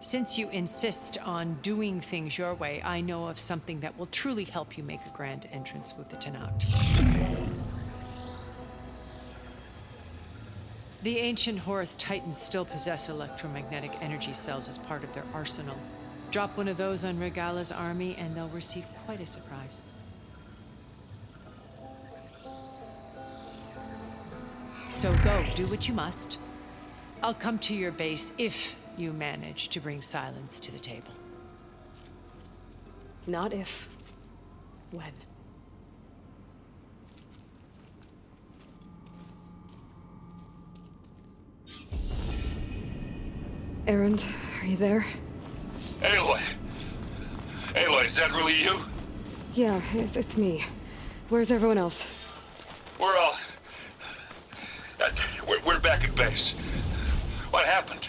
Since you insist on doing things your way, I know of something that will truly help you make a grand entrance with the Tenakth. The ancient Horus Titans still possess electromagnetic energy cells as part of their arsenal. Drop one of those on Regala's army and they'll receive quite a surprise. So go, do what you must. I'll come to your base if you manage to bring Silence to the table. Not if. When. Erend, are you there? Aloy! Aloy, is that really you? Yeah, it's me. Where's everyone else? We're all... we're back at base. What happened?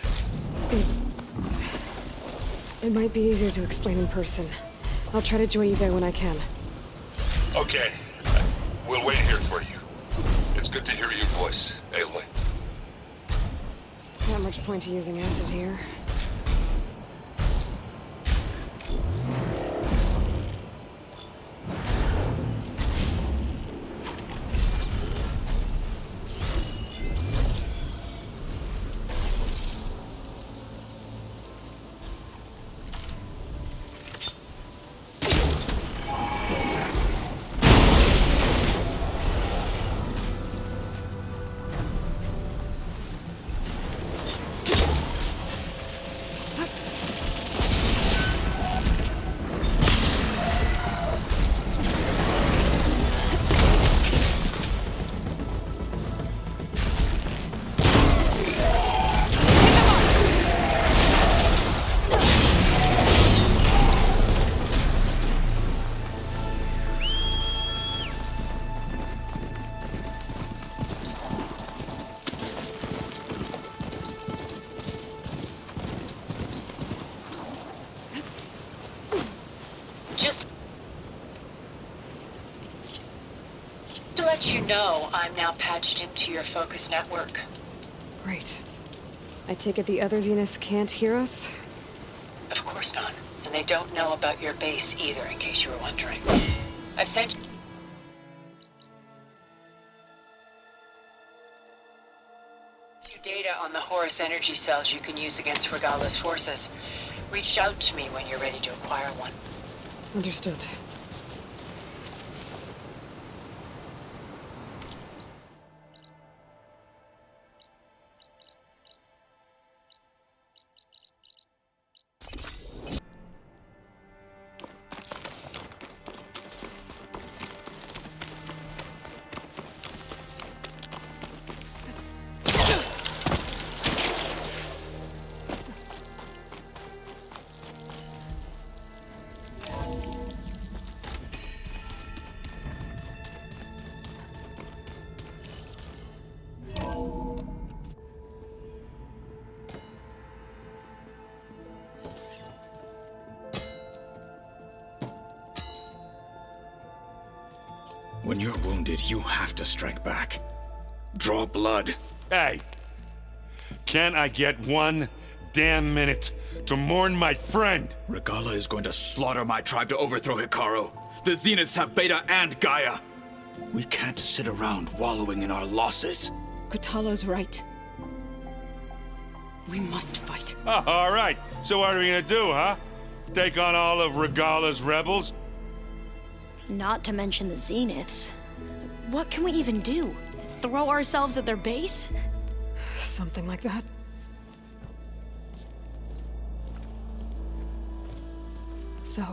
It might be easier to explain in person. I'll try to join you there when I can. Okay. We'll wait here for you. It's good to hear your voice, Aloy. Not much point to using acid here. You know I'm now patched into your focus network. Great. I take it the other Zeniths can't hear us? Of course not. And they don't know about your base either, in case you were wondering. I've sent... found the Horus energy cells you can use against Regalla's forces. Reach out to me when you're ready to acquire one. Understood. When you're wounded, you have to strike back. Draw blood. Hey! Can I get one damn minute to mourn my friend? Regalla is going to slaughter my tribe to overthrow Hikaru. The Zeniths have Beta and Gaia. We can't sit around wallowing in our losses. Kutalo's right. We must fight. Oh, all right. So what are we gonna do, huh? Take on all of Regalla's rebels? Not to mention the Zeniths. What can we even do? Throw ourselves at their base? Something like that. So...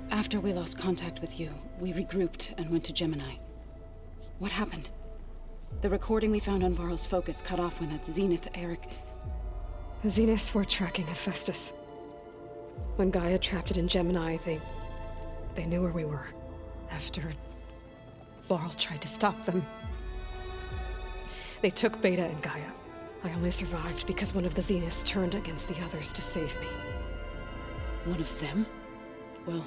After we lost contact with you, we regrouped and went to Gemini. What happened? The recording we found on Varl's focus cut off when that Zenith, Eric... The Zeniths were tracking Hephaestus. When Gaia trapped it in Gemini, they knew where we were. After Varl tried to stop them. They took Beta and Gaia. I only survived because one of the Zeniths turned against the others to save me. One of them? Well...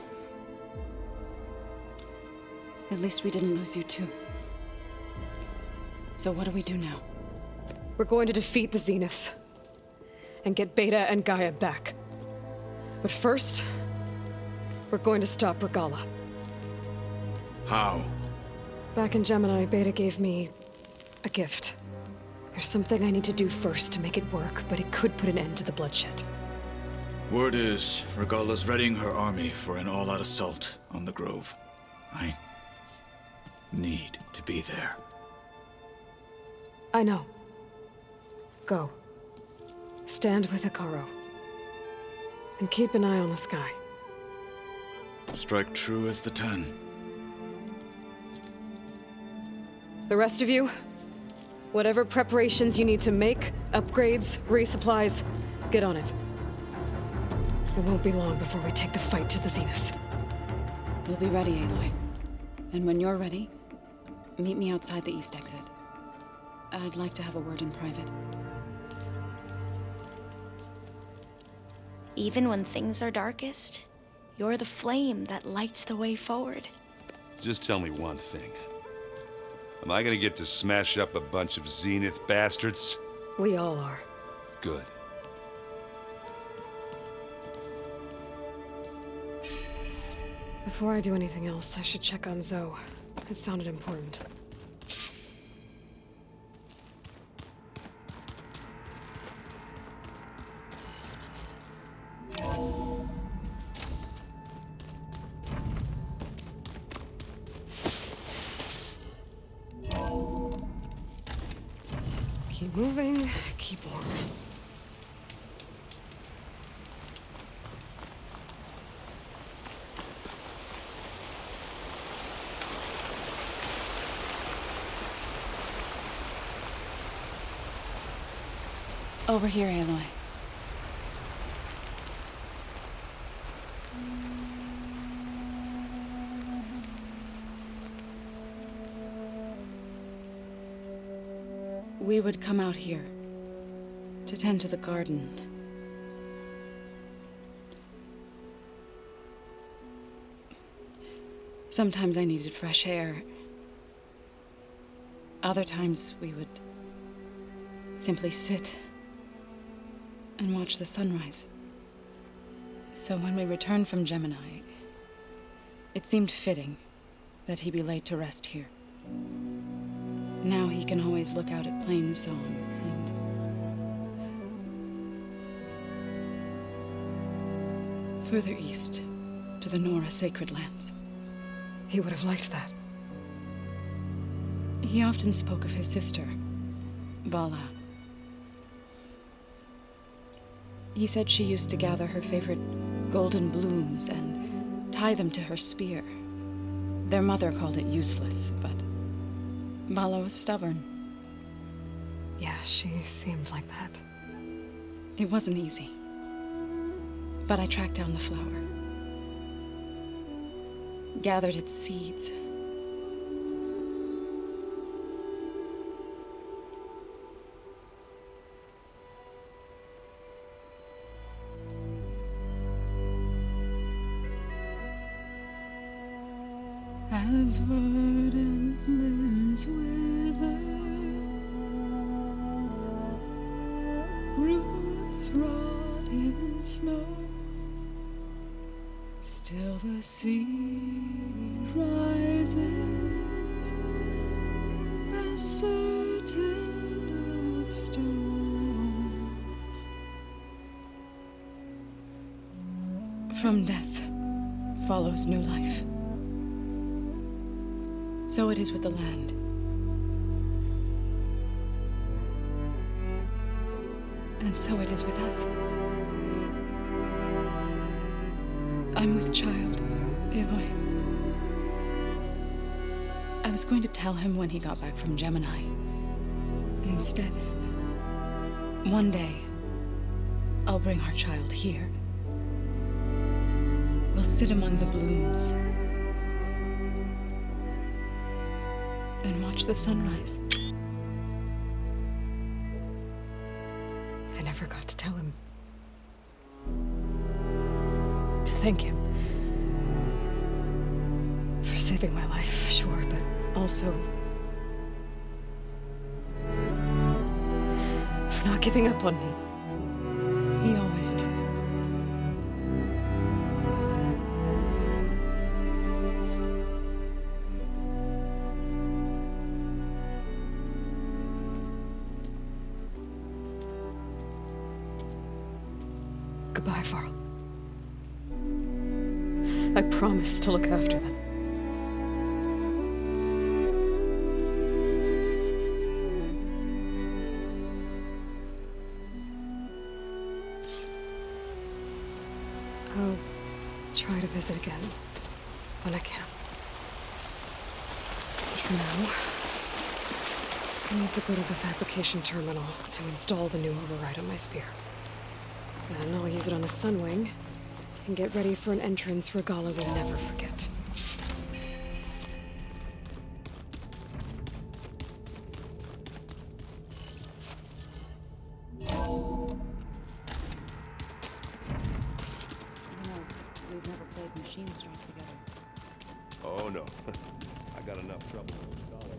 at least we didn't lose you too. So what do we do now? We're going to defeat the Zeniths. And get Beta and Gaia back. But first, we're going to stop Regalla. How? Back in Gemini, Beta gave me a gift. There's something I need to do first to make it work, but it could put an end to the bloodshed. Word is, Regalla's readying her army for an all-out assault on the Grove. I need to be there. I know. Go. Stand with Hikaru. And keep an eye on the sky. Strike true as the 10. The rest of you, whatever preparations you need to make, upgrades, resupplies, get on it. It won't be long before we take the fight to the Zeniths. We'll be ready, Aloy. And when you're ready, meet me outside the east exit. I'd like to have a word in private. Even when things are darkest, you're the flame that lights the way forward. Just tell me one thing. Am I gonna get to smash up a bunch of Zenith bastards? We all are. Good. Before I do anything else, I should check on Zoe. It sounded important. Keep moving, keep warm. Over here, Aloy. We would come out here to tend to the garden. Sometimes I needed fresh air. Other times we would simply sit and watch the sunrise. So when we returned from Gemini, it seemed fitting that he be laid to rest here. Now he can always look out at Plainsong and further east to the Nora Sacred Lands. He would have liked that. He often spoke of his sister, Vala. He said she used to gather her favorite golden blooms and tie them to her spear. Their mother called it useless, but Vala was stubborn. Yeah, she seemed like that. It wasn't easy. But I tracked down the flower. Gathered its seeds. As verdant limbs wither, roots rot in snow, still the seed rises, as certain as stone. From death follows new life. So it is with the land. And so it is with us. I'm with child, Aloy. I was going to tell him when he got back from Gemini. Instead, one day, I'll bring our child here. We'll sit among the blooms and watch the sunrise. I never got to tell him. To thank him. For saving my life, sure, but also for not giving up on me. He always knew. Goodbye, Varl. I promise to look after them. I'll try to visit again when I can. But for now, I need to go to the fabrication terminal to install the new override on my spear. Then I'll use it on a sunwing and get ready for an entrance Regala will never forget. We've never played Machine Strike together. Oh no. I got enough trouble with Aloy.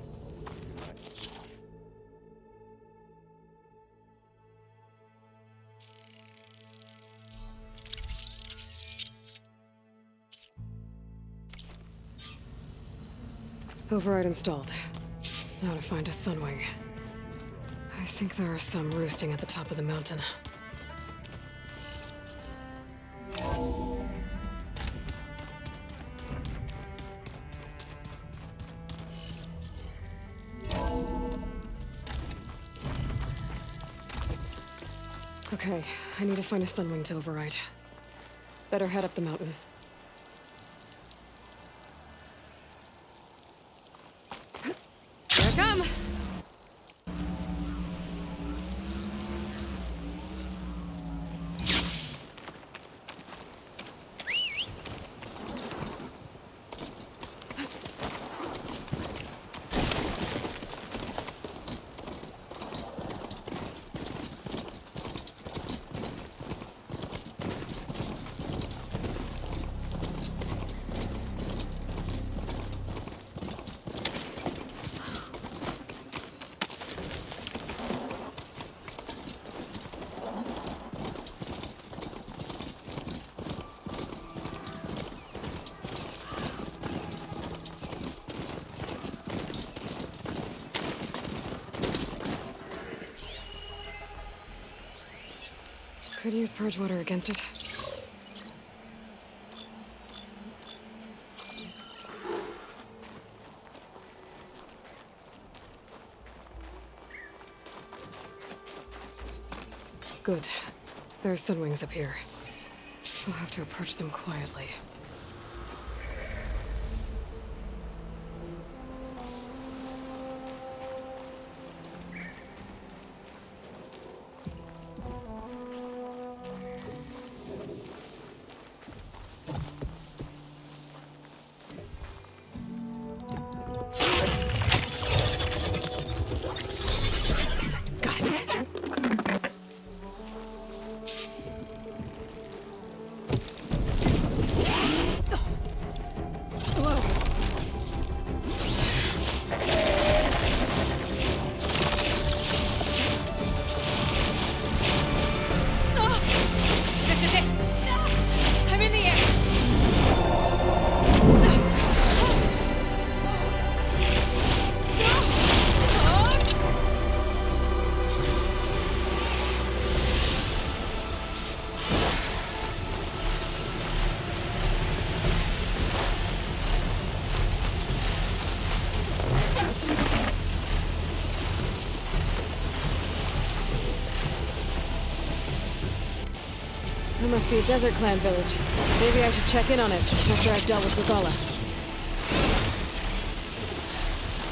Override installed. Now to find a sunwing. I think there are some roosting at the top of the mountain. Okay, I need to find a sunwing to override. Better head up the mountain. Here I come! Could use purge water against it. Good. There's sunwings up here. We'll have to approach them quietly. There must be a desert clan village. Maybe I should check in on it after I've dealt with Guerrilla.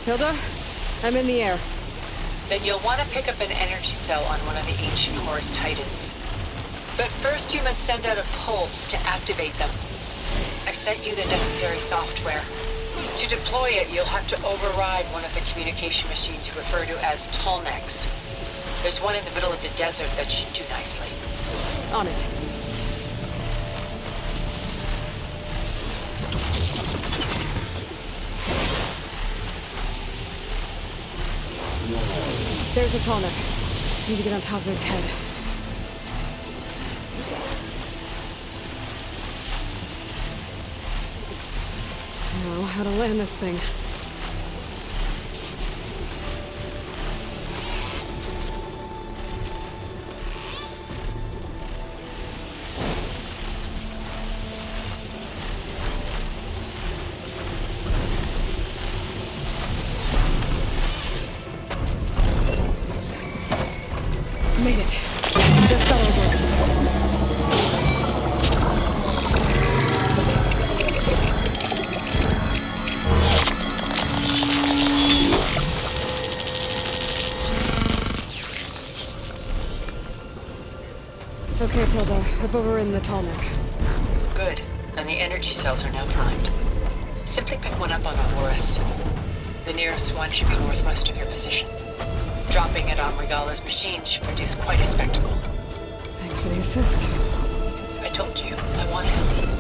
Tilda, I'm in the air. Then you'll want to pick up an energy cell on one of the ancient Horus Titans. But first you must send out a pulse to activate them. I've sent you the necessary software. To deploy it, you'll have to override one of the communication machines you refer to as Tolnecs. There's one in the middle of the desert that should do nicely. On it. There's a Tolnec. Need to get on top of its head. Now, how to land this thing. Made it. Just got over it. Okay, Tilda. I've overridden the Tolnec. Good. And the energy cells are now primed. Simply pick one up on a Horus. The nearest one should be northwest of your position. Dropping it on Regalla's machine should produce quite a spectacle. Thanks for the assist. I told you, I want to help you.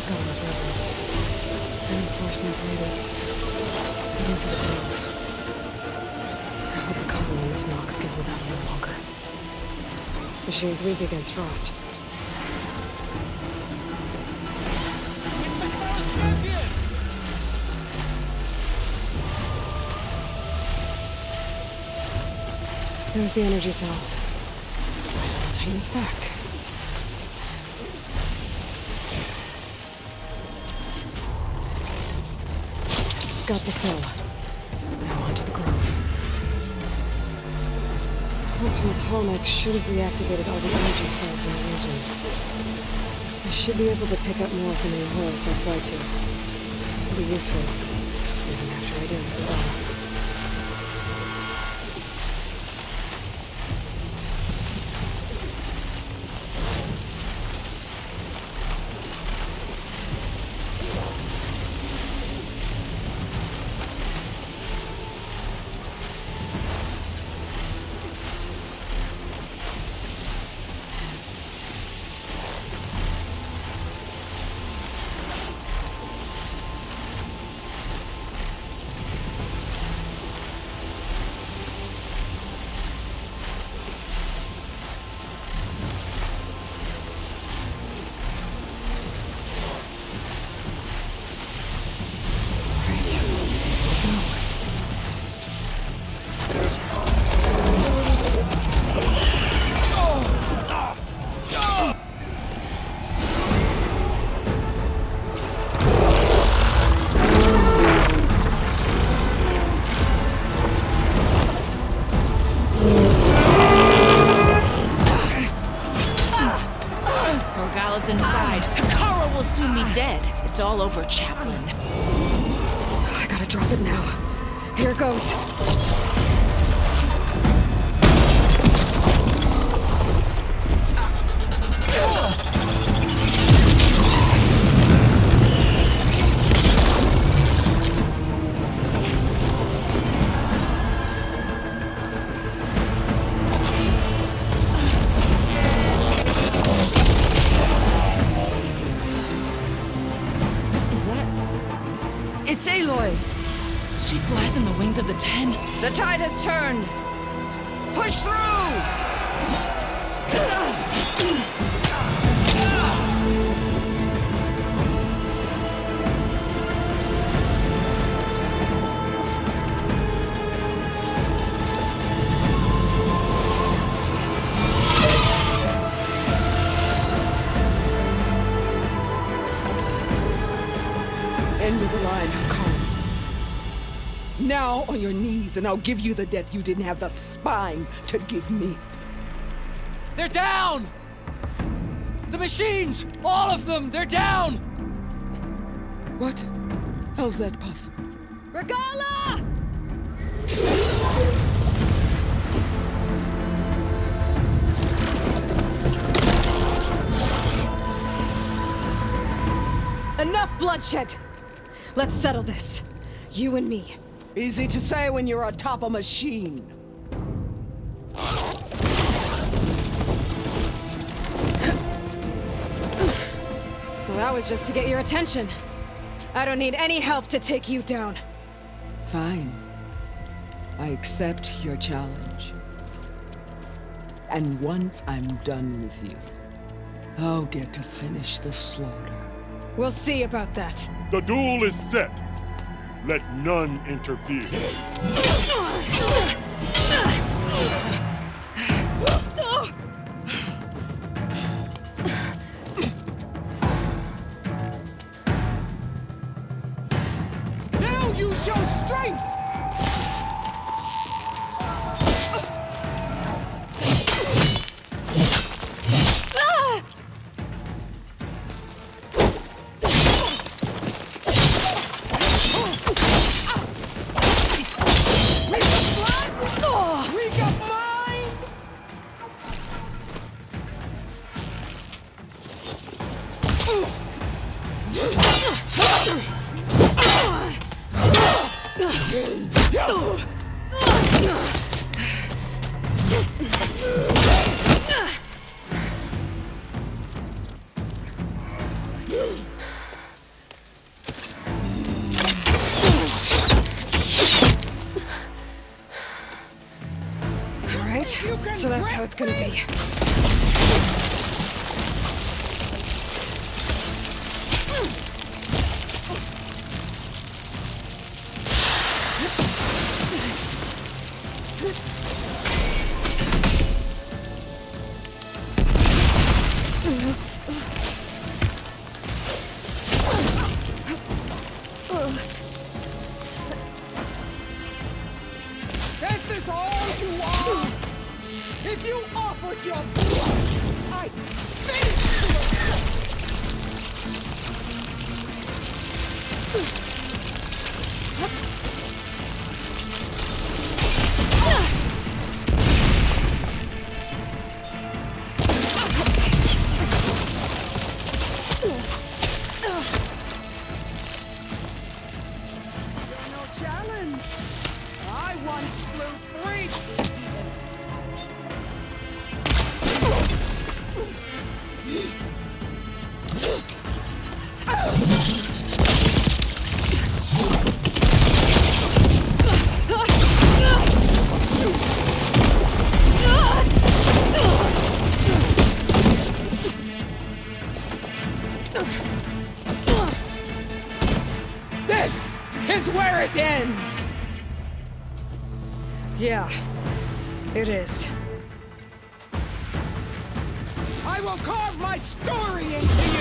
Those rebels. Reinforcements maybe. Heading for the grove. I hope the colony's Nox can hold out a little longer. Machine's weak against frost. There's the energy cell. Tighten this back. Got the cell. Now onto the grove. Pulse from the Tallneck should have reactivated all the energy cells in the region. I should be able to pick up more from any horse I fly to. It'll be useful, even after I deal with it all. It's all over, Chaplain. I gotta drop it now. Here it goes. It's Aloy! She flies on the wings of the 10. The tide has turned! Push through! End of the line, Carl. Now on your knees, and I'll give you the death you didn't have the spine to give me. They're down! The machines! All of them! They're down! What? How's that possible? Regala! Enough bloodshed! Let's settle this. You and me. Easy to say when you're atop a machine. Well, that was just to get your attention. I don't need any help to take you down. Fine. I accept your challenge. And once I'm done with you, I'll get to finish the slaughter. We'll see about that. The duel is set. Let none interfere. Now use your strength! So that's how it's gonna be. you offered your blood, I finish challenge. I once flew 3 This is where it ends! Yeah, it is. I will carve my story into you!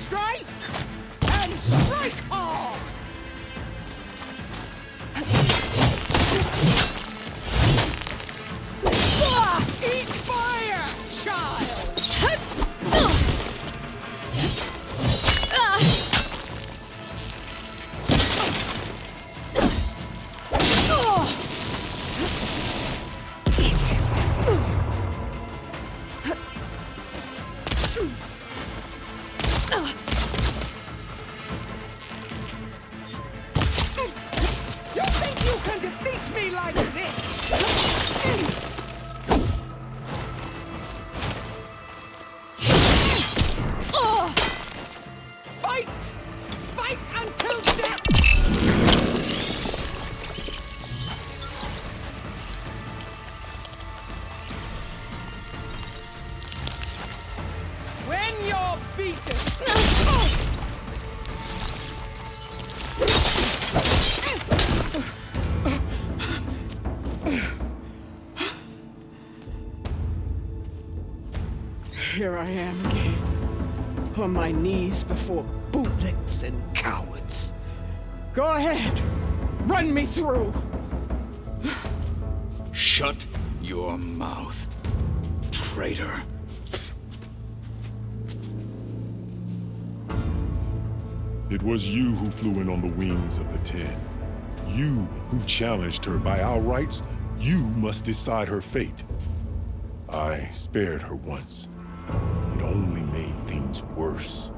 Strike! And strike hard! Eat fire, child! You think you can defeat me like this? Fight! Fight until death! When you're beaten... Here I am again, on my knees before bootlets and cowards. Go ahead, run me through. Shut your mouth, traitor. It was you who flew in on the wings of the 10. You who challenged her. By our rights, you must decide her fate. I spared her once. It only made things worse.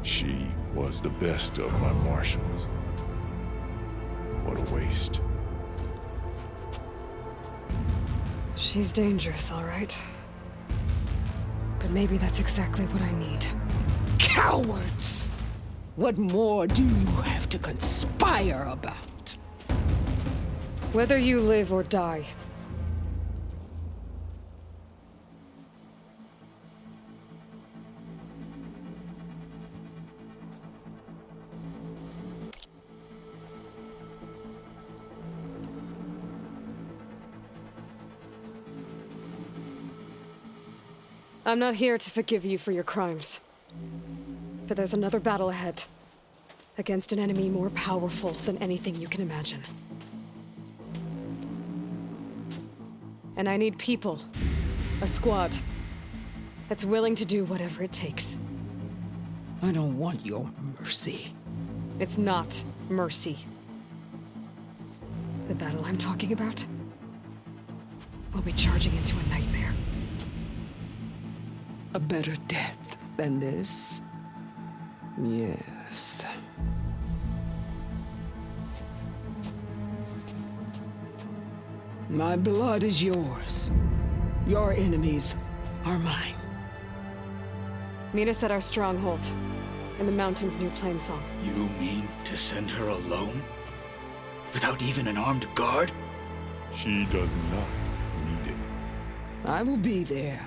She was the best of my marshals. What a waste. She's dangerous, all right. But maybe that's exactly what I need. Cowards! What more do you have to conspire about? Whether you live or die. I'm not here to forgive you for your crimes. But there's another battle ahead. Against an enemy more powerful than anything you can imagine. And I need people. A squad. That's willing to do whatever it takes. I don't want your mercy. It's not mercy. The battle I'm talking about will be charging into a nightmare. A better death than this? Yes. My blood is yours. Your enemies are mine. Meet us at our stronghold, in the mountains near Plainsong. You mean to send her alone? Without even an armed guard? She does not need I will be there.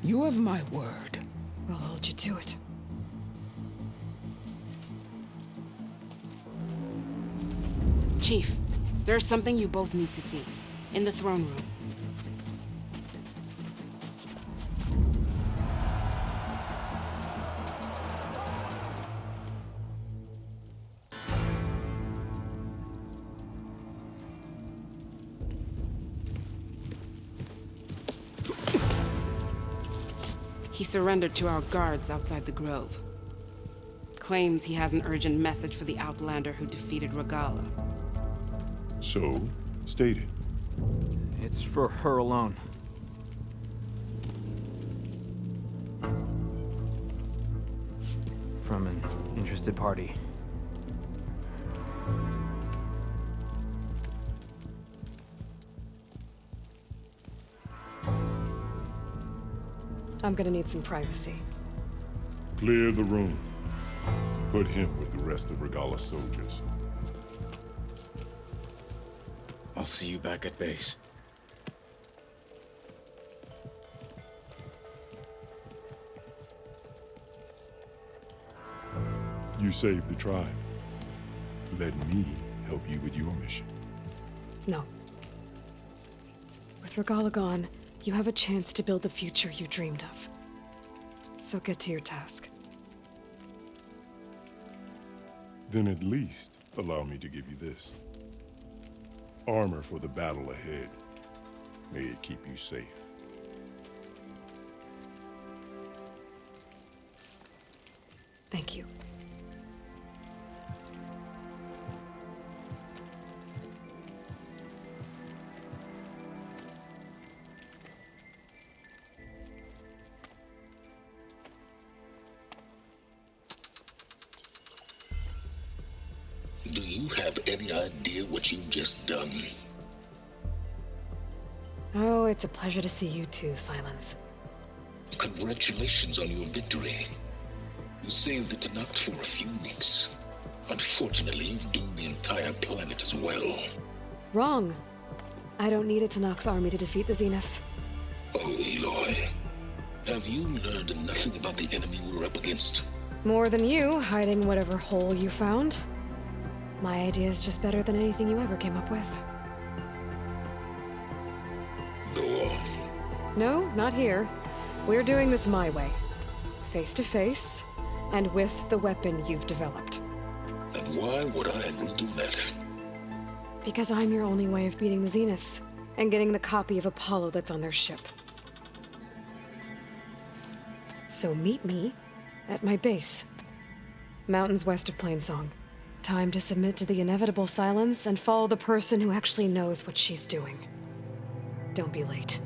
You have my word. I'll hold you to it. Chief, there's something you both need to see. In the throne room. He surrendered to our guards outside the grove. Claims he has an urgent message for the Outlander who defeated Regalla. So, state it. It's for her alone. From an interested party. I'm gonna need some privacy. Clear the room. Put him with the rest of Regalla's soldiers. I'll see you back at base. You saved the tribe. Let me help you with your mission. No. With Regalla gone, you have a chance to build the future you dreamed of. So get to your task. Then at least allow me to give you this. Armor for the battle ahead. May it keep you safe. Thank you. Do you have any idea what you've just done? Oh, it's a pleasure to see you too, Silence. Congratulations on your victory. You saved the Tenakth for a few weeks. Unfortunately, you've doomed the entire planet as well. Wrong. I don't need a Tenakth army to defeat the Zeniths. Oh, Aloy. Have you learned nothing about the enemy we're up against? More than you, hiding whatever hole you found. My idea is just better than anything you ever came up with. Go on. No, not here. We're doing this my way. Face to face, and with the weapon you've developed. And why would I agree to that? Because I'm your only way of beating the Zeniths, and getting the copy of Apollo that's on their ship. So meet me at my base. Mountains west of Plainsong. Time to submit to the inevitable silence and follow the person who actually knows what she's doing. Don't be late.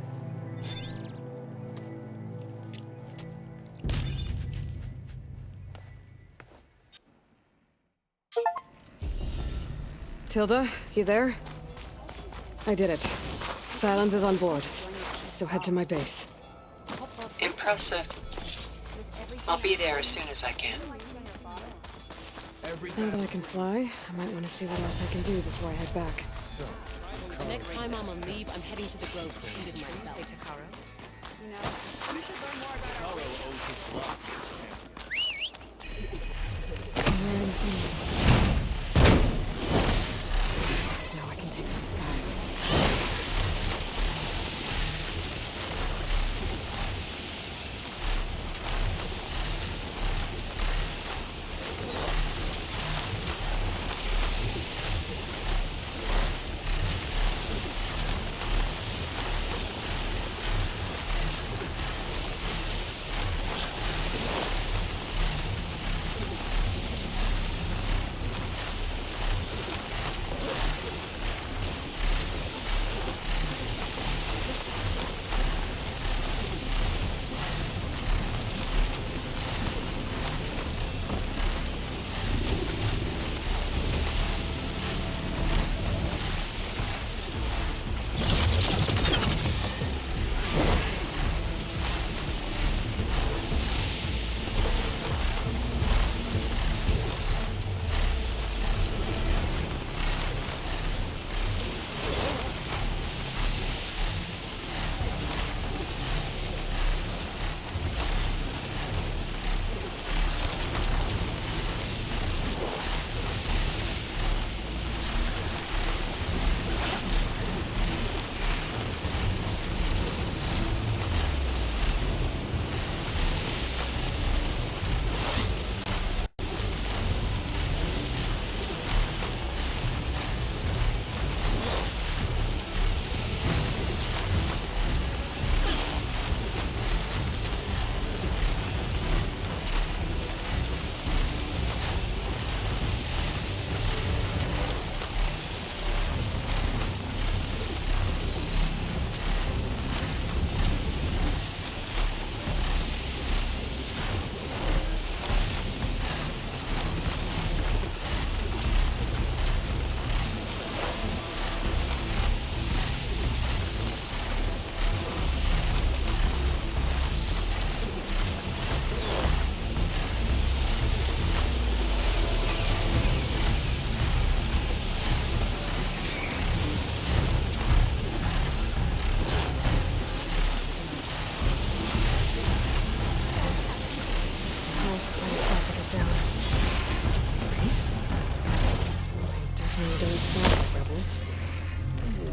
Tilda, you there? I did it. Silence is on board, so head to my base. Impressive. I'll be there as soon as I can. Now that I can fly, I might want to see what else I can do before I head back. The next time I'm on leave, I'm heading to the grove to see it myself. Say Takaro? Now I can take to the skies.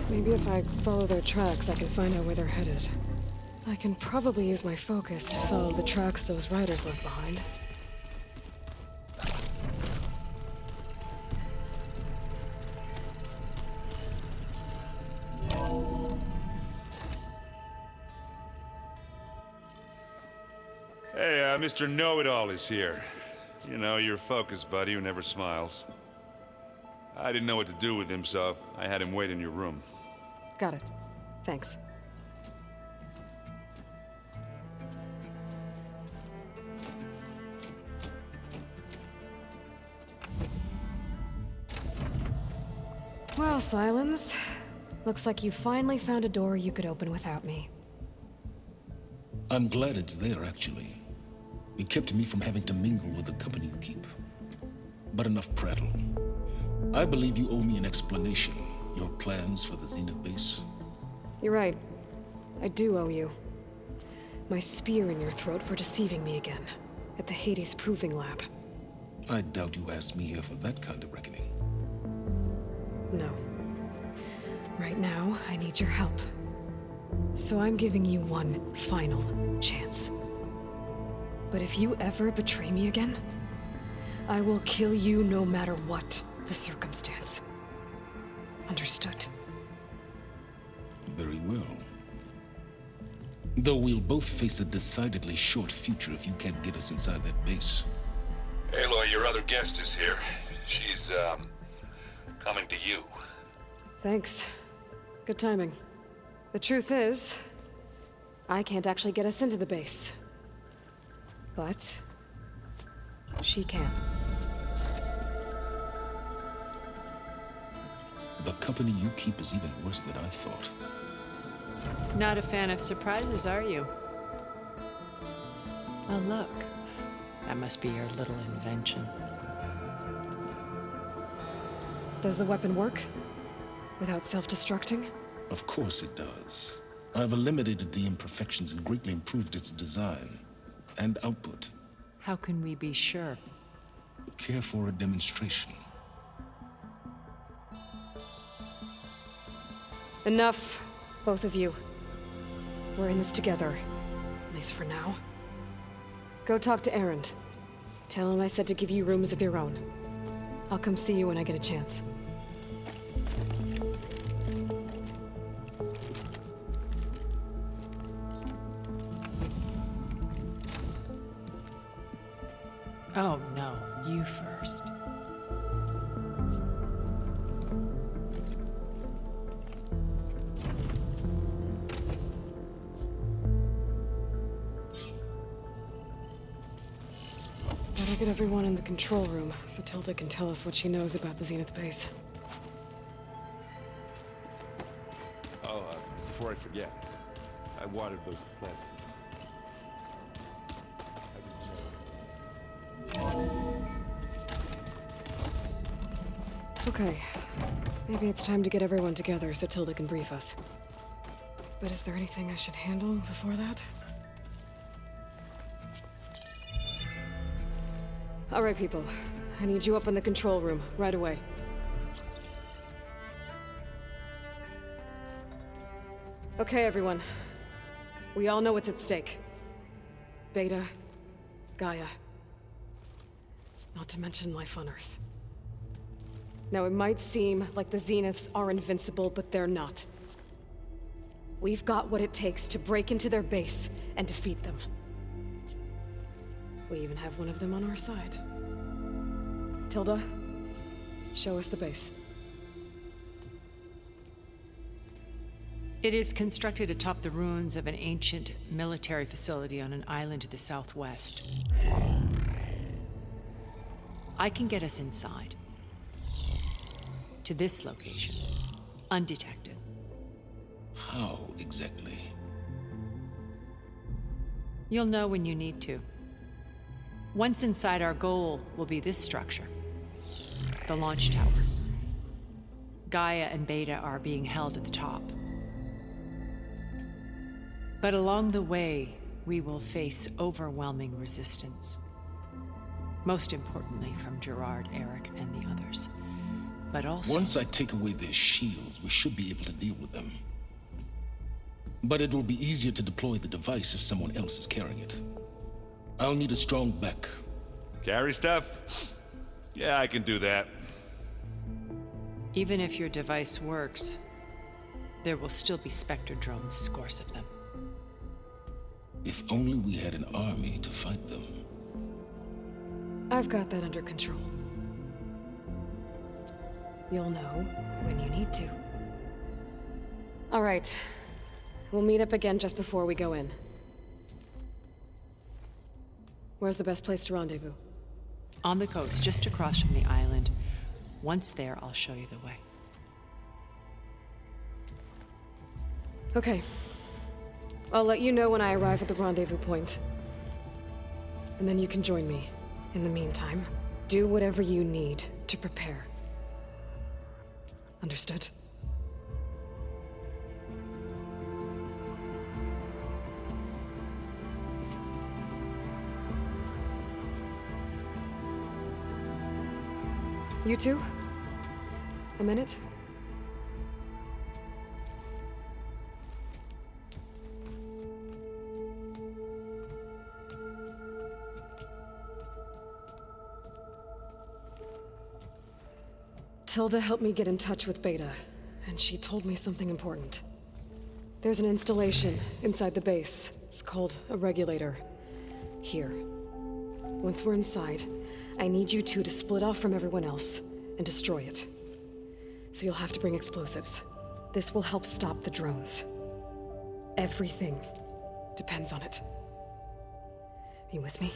Maybe if I follow their tracks, I can find out where they're headed. I can probably use my focus to follow the tracks those riders left behind. Hey, Mr. Know-It-All is here. You know, your focus buddy who never smiles. I didn't know what to do with him, so I had him wait in your room. Got it. Thanks. Well, Silence. Looks like you finally found a door you could open without me. I'm glad it's there, actually. It kept me from having to mingle with the company you keep. But enough prattle. I believe you owe me an explanation. Your plans for the Zenith base? You're right. I do owe you. My spear in your throat for deceiving me again. At the Hades Proving Lab. I doubt you asked me here for that kind of reckoning. No. Right now, I need your help. So I'm giving you one final chance. But if you ever betray me again, I will kill you no matter what the circumstance. Understood? Very well. Though we'll both face a decidedly short future if you can't get us inside that base. Aloy, your other guest is here. She's, coming to you. Thanks. Good timing. The truth is, I can't actually get us into the base. But she can. The company you keep is even worse than I thought. Not a fan of surprises, are you? Oh, look. That must be your little invention. Does the weapon work? Without self-destructing? Of course it does. I've eliminated the imperfections and greatly improved its design and output. How can we be sure? Care for a demonstration? Enough, both of you. We're in this together, at least for now. Go talk to Erend. Tell him I said to give you rooms of your own. I'll come see you when I get a chance. Oh no, you first. Better get everyone in the control room so Tilda can tell us what she knows about the Zenith base. Oh, before I forget, I watered those plants. Okay. Maybe it's time to get everyone together so Tilda can brief us. But is there anything I should handle before that? All right, people. I need you up in the control room, right away. Okay, everyone. We all know what's at stake. Beta, Gaia. Not to mention life on Earth. Now, it might seem like the Zeniths are invincible, but they're not. We've got what it takes to break into their base and defeat them. We even have one of them on our side. Tilda, show us the base. It is constructed atop the ruins of an ancient military facility on an island to the southwest. I can get us inside. To this location, undetected. How exactly? You'll know when you need to. Once inside, our goal will be this structure. The launch tower. Gaia and Beta are being held at the top. But along the way, we will face overwhelming resistance. Most importantly from Gerard, Eric, and the others. But also... Once I take away their shields, we should be able to deal with them. But it will be easier to deploy the device if someone else is carrying it. I'll need a strong back. Carry stuff? Yeah, I can do that. Even if your device works, there will still be Spectre drones, scores of them. If only we had an army to fight them. I've got that under control. You'll know when you need to. All right. We'll meet up again just before we go in. Where's the best place to rendezvous? On the coast, just across from the island. Once there, I'll show you the way. Okay. I'll let you know when I arrive at the rendezvous point. And then you can join me. In the meantime, do whatever you need to prepare. Understood? You two? A minute? Tilda helped me get in touch with Beta, and she told me something important. There's an installation inside the base. It's called a regulator. Here. Once we're inside, I need you two to split off from everyone else and destroy it. So you'll have to bring explosives. This will help stop the drones. Everything depends on it. Are you with me?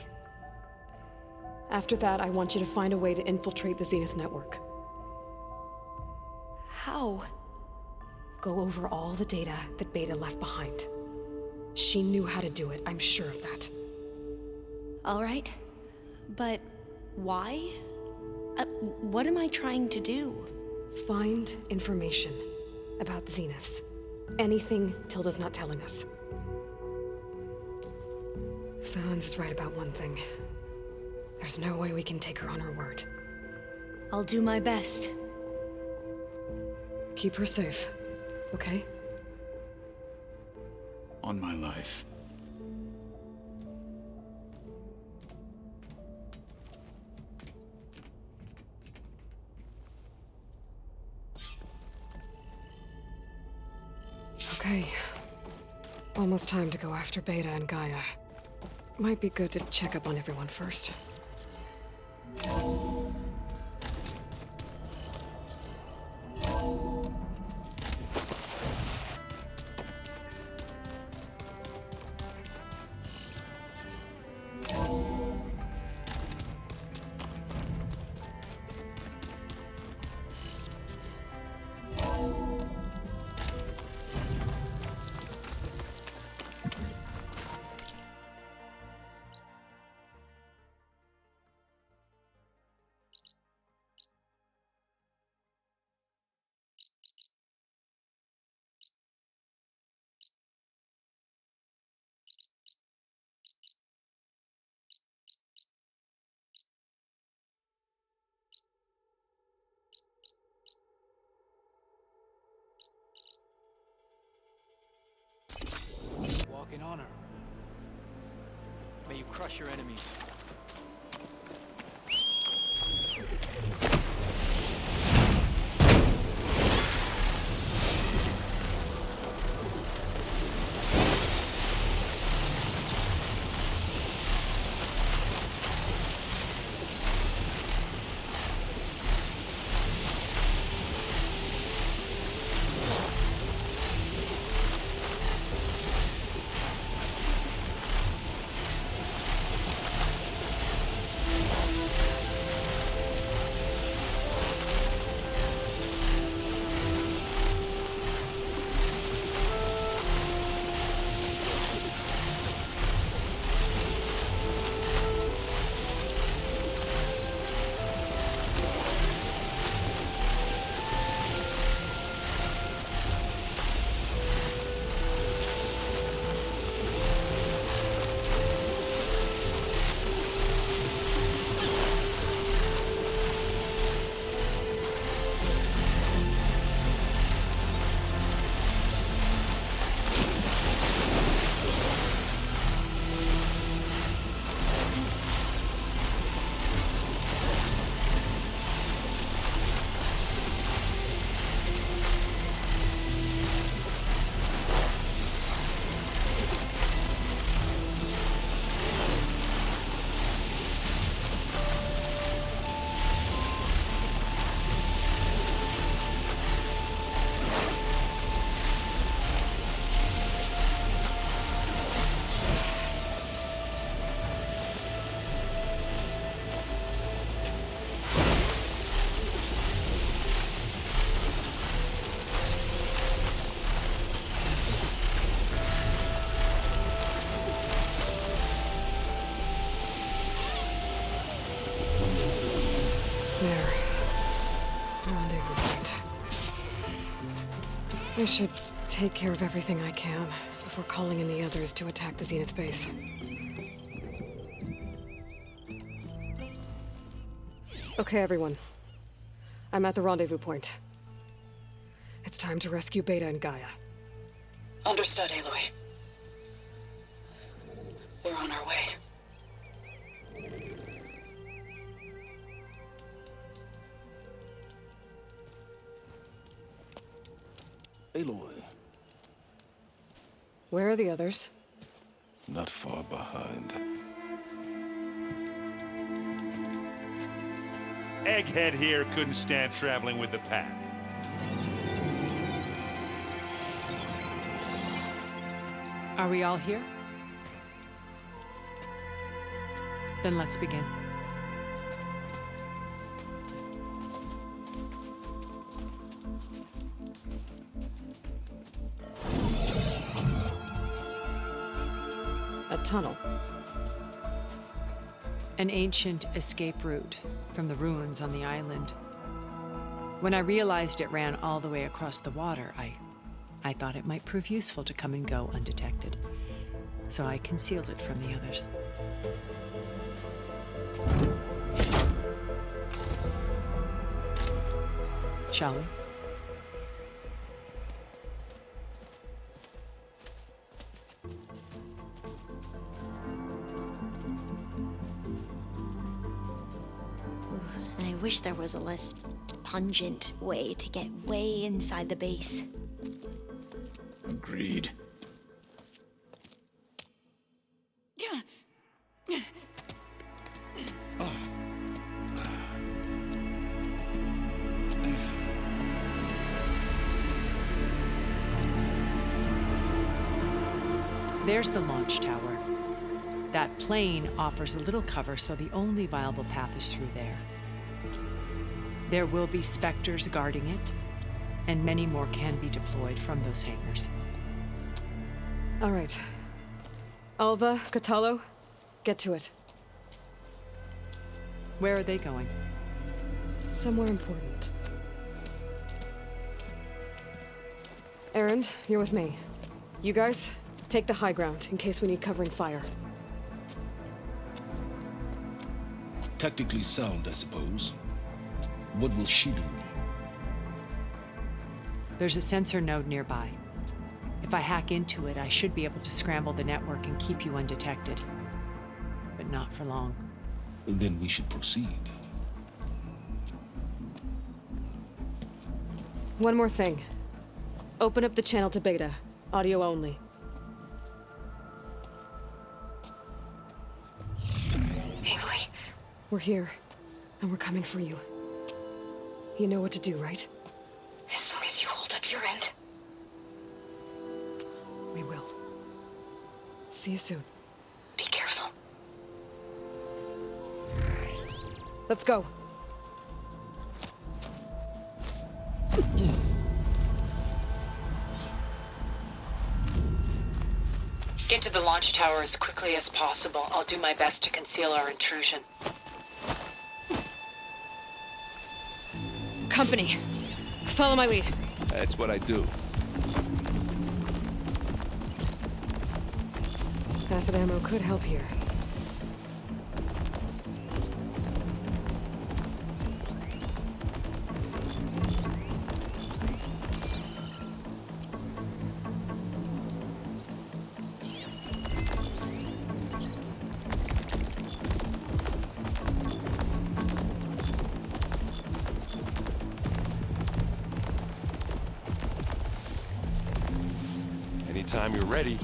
After that, I want you to find a way to infiltrate the Zenith network. How? Go over all the data that Beta left behind. She knew how to do it, I'm sure of that. All right. But why? What am I trying to do? Find information about the Zeniths. Anything Tilda's not telling us. Silence is right about one thing. There's no way we can take her on her word. I'll do my best. Keep her safe, okay? On my life. Okay. Almost time to go after Beta and Gaia. Might be good to check up on everyone first. Walk in honor. May you crush your enemies. I should take care of everything I can before calling in the others to attack the Zenith base. Okay, everyone. I'm at the rendezvous point. It's time to rescue Beta and Gaia. Understood, Aloy. We're on our way. Aloy. Where are the others? Not far behind. Egghead here couldn't stand traveling with the pack. Are we all here? Then let's begin. A tunnel. An ancient escape route from the ruins on the island. When I realized it ran all the way across the water, I thought it might prove useful to come and go undetected. So I concealed it from the others. Shall we? I wish there was a less pungent way to get way inside the base. Agreed. There's the launch tower. That plane offers a little cover, so the only viable path is through there. There will be Spectres guarding it, and many more can be deployed from those hangars. All right. Alva, Catalo, get to it. Where are they going? Somewhere important. Erend, you're with me. You guys, take the high ground in case we need covering fire. Tactically sound, I suppose. What will she do? There's a sensor node nearby. If I hack into it, I should be able to scramble the network and keep you undetected. But not for long. Then we should proceed. One more thing. Open up the channel to Beta. Audio only. Aloy. We're here, and we're coming for you. You know what to do, right? As long as you hold up your end. We will. See you soon. Be careful. Let's go. Get to the launch tower as quickly as possible. I'll do my best to conceal our intrusion. Company. Follow my lead. That's what I do. Acid ammo could help here. Anytime you're ready.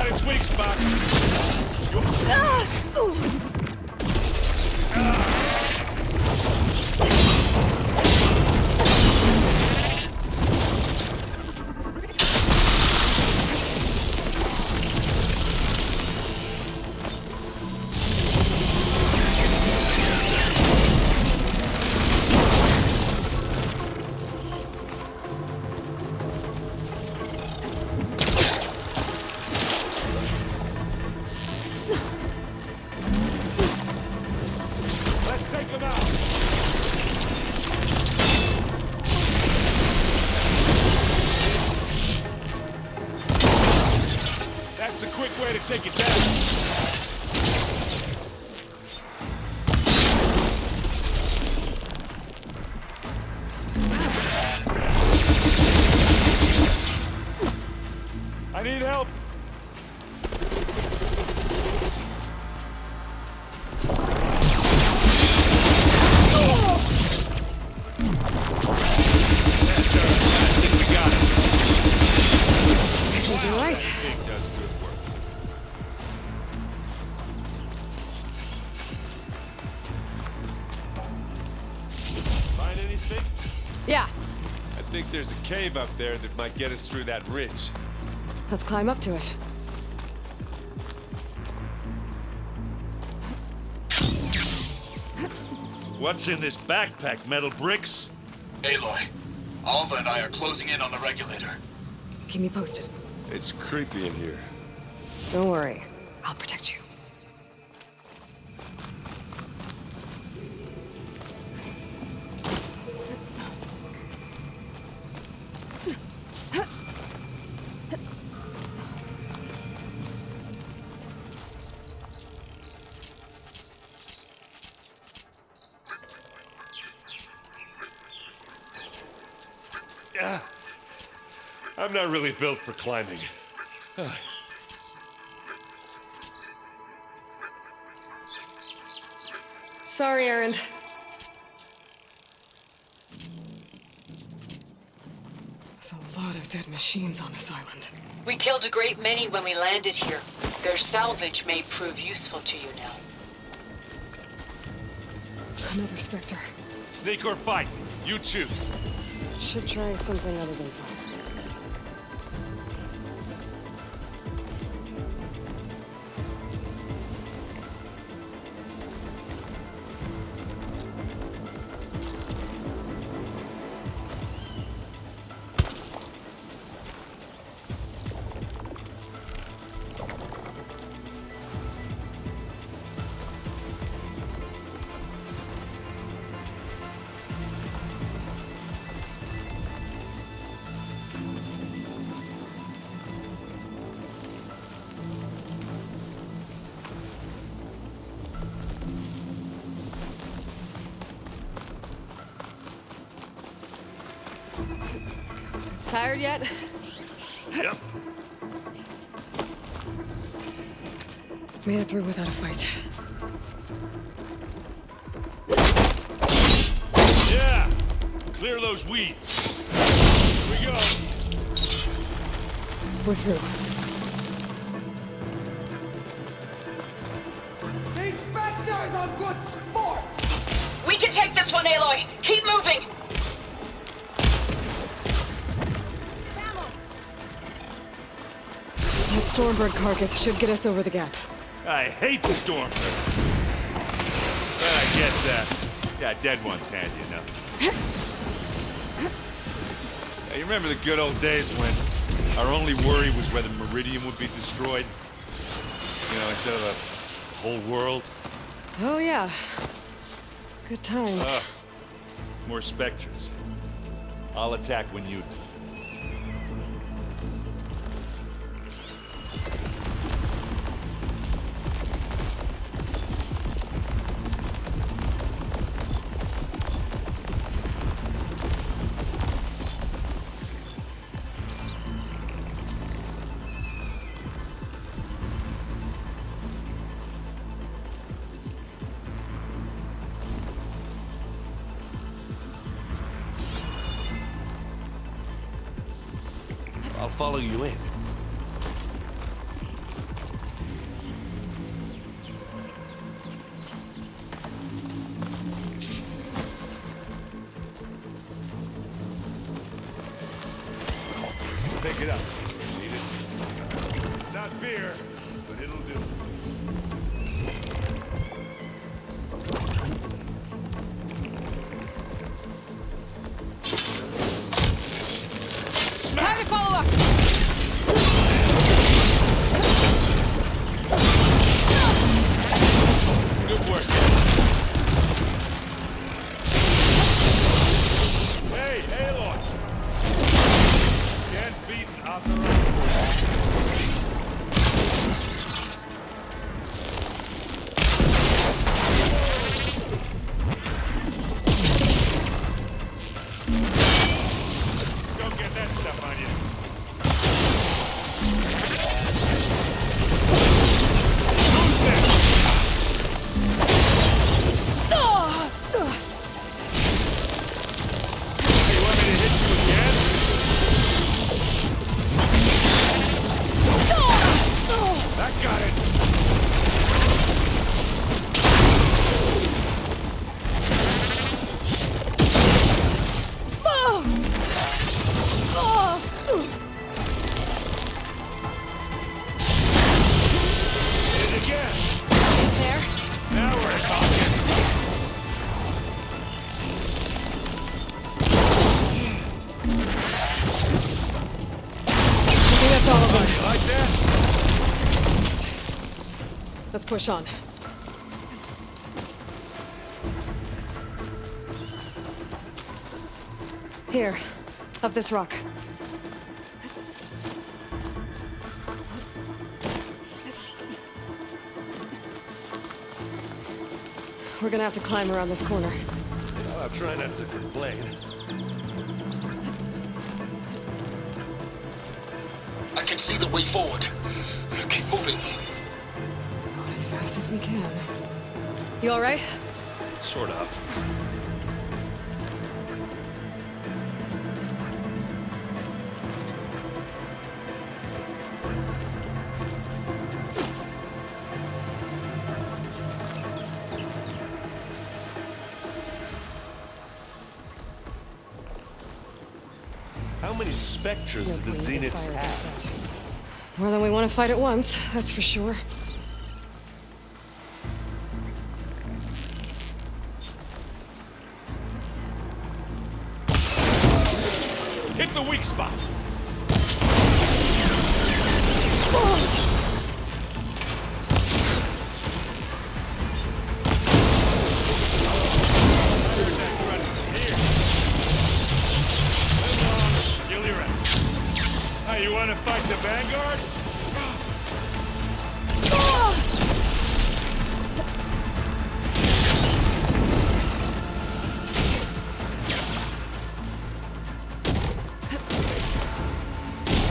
got its weak spot. Take it down. I need help. Yeah. I think there's a cave up there that might get us through that ridge. Let's climb up to it. What's in this backpack, metal bricks? Aloy, Alva and I are closing in on the regulator. Keep me posted. It's creepy in here. Don't worry. I'll protect you. I'm not really built for climbing. Sorry, Errand. There's a lot of dead machines on this island. We killed a great many when we landed here. Their salvage may prove useful to you now. Another Spectre. Sneak or fight? You choose. Should try something other than fight. Tired yet? Yep. Made it through without a fight. Yeah! Clear those weeds. Here we go. We're through. These Spectres are good sport! We can take this one, Aloy! Keep moving! That Stormbird carcass should get us over the gap. I hate Stormbirds. But I guess, yeah, dead one's handy enough. Yeah, you remember the good old days when our only worry was whether Meridian would be destroyed? You know, instead of the whole world? Oh, yeah. Good times. More Spectres. I'll attack when you do. I'll follow you in. Pick it up. Need it? It's not beer, but it'll do. Time to follow up! Good work. Hey, Aloy! Can't beat authorized. Go get that stuff on you. Who's next? Hey, you want me to hit you again? That got it. Hit it again. There. Now we're talking. I think that's all of them. You like that? Let's push on. Here, up this rock. We're gonna have to climb around this corner. I'll try not to complain. I can see the way forward. Keep moving. Not as fast as we can. You all right? Sort of. How many specters do the Zeniths have? More than we want to fight at once, that's for sure. Hit the weak spot! Hey, you want to fight the Vanguard?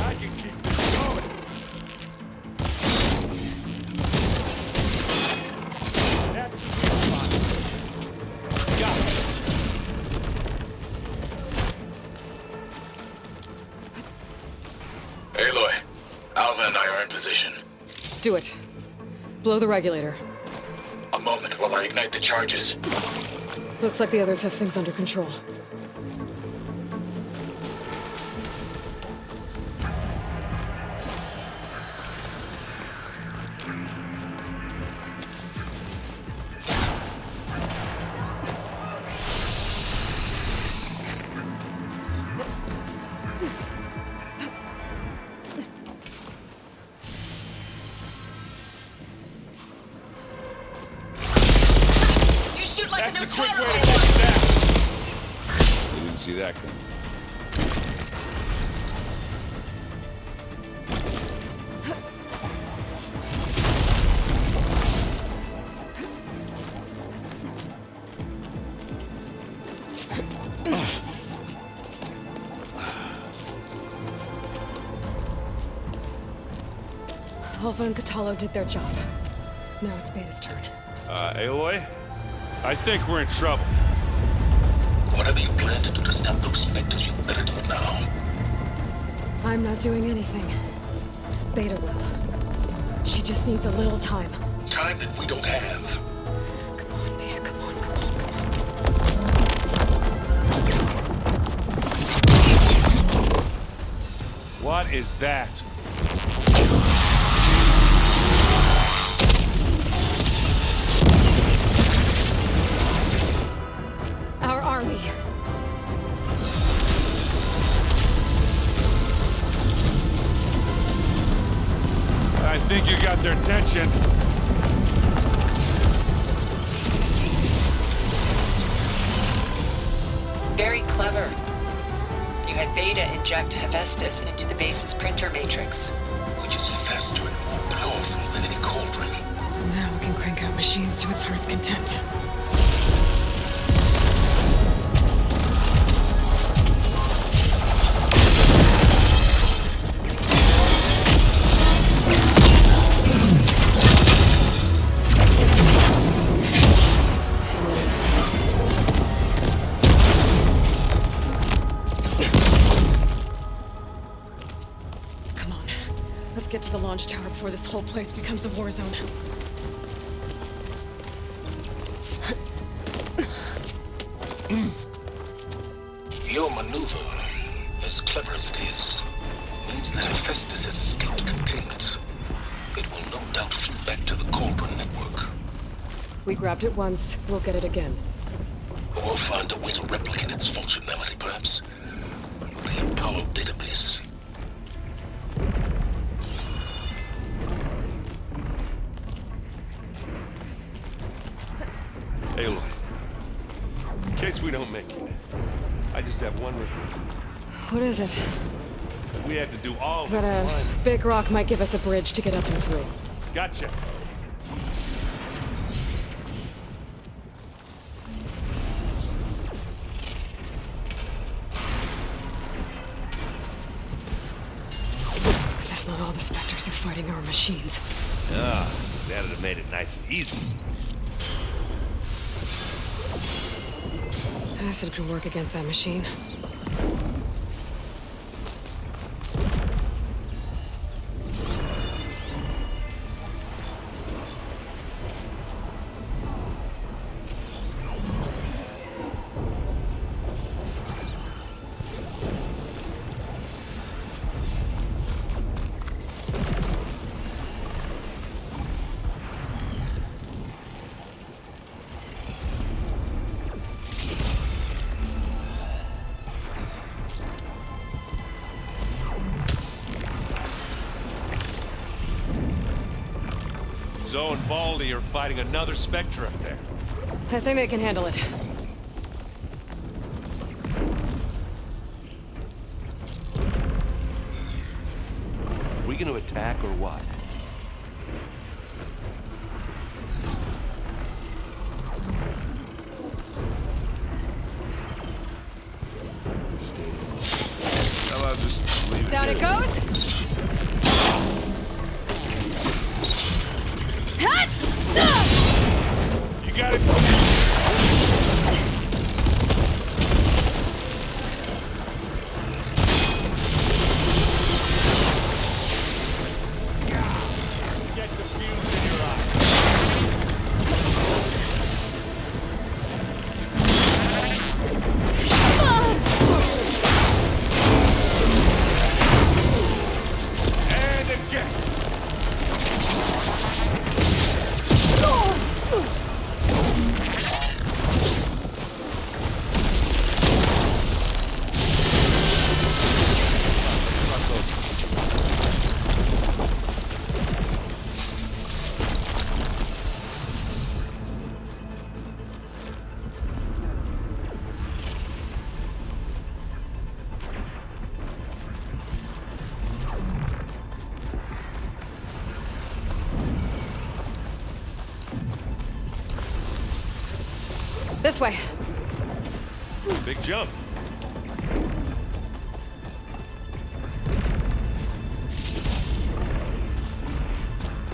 I can keep this going. That's the spot. Got it. Aloy, Alva and I are in position. Do it. Blow the regulator. A moment while I ignite the charges. Looks like the others have things under control. That's a quick way to fix that. You didn't see that coming. Alva and Catalo did their job. Now it's Beta's turn. Aloy? I think we're in trouble. Whatever you plan to do to stop those specters, you better do it now. I'm not doing anything. Beta will. She just needs a little time. Time that we don't have. Come on, Beta, come on, come on. What is that? Our army. I think you got their attention. Very clever. You had Beta inject Hephaestus into the base's printer matrix. Which is faster and more powerful than any cauldron. Now it can crank out machines to its heart's content. Get to the launch tower before this whole place becomes a war zone. Your maneuver, as clever as it is, means that Hephaestus has escaped containment. It will no doubt flee back to the Cauldron network. We grabbed it once, we'll get it again. Or find a way to replicate its functionality, perhaps. The Apollo database. Aloy, in case we don't make it, I just have one request. What is it? We had to do all this But a climbing. big rock might give us a bridge to get up and through. Gotcha. That's not all the specters are fighting our machines. Ah, that'd have made it nice and easy. Acid could work against that machine. Zoe and Baldy are fighting another Spectre up there. I think they can handle it. Are we gonna attack or what? How about just leave it Down here? it goes! You got it. Get the fuse in your eye. And again. This way. Big jump.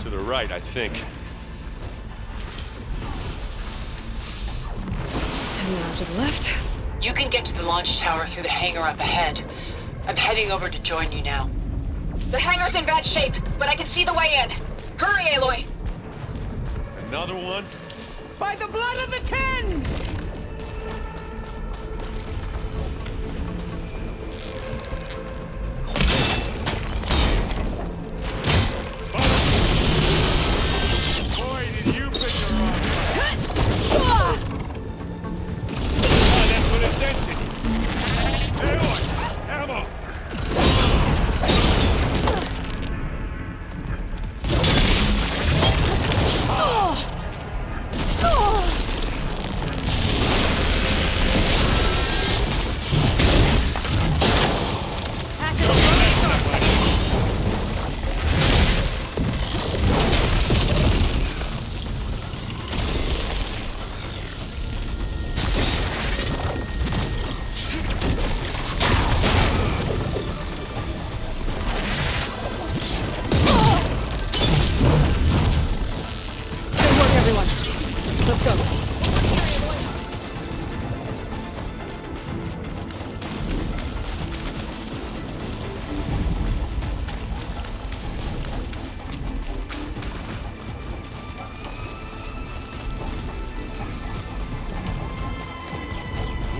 To the right, I think. And now to the left. You can get to the launch tower through the hangar up ahead. I'm heading over to join you now. The hangar's in bad shape, but I can see the way in. Hurry, Aloy! Another one? By the blood of the Ten! Let's go.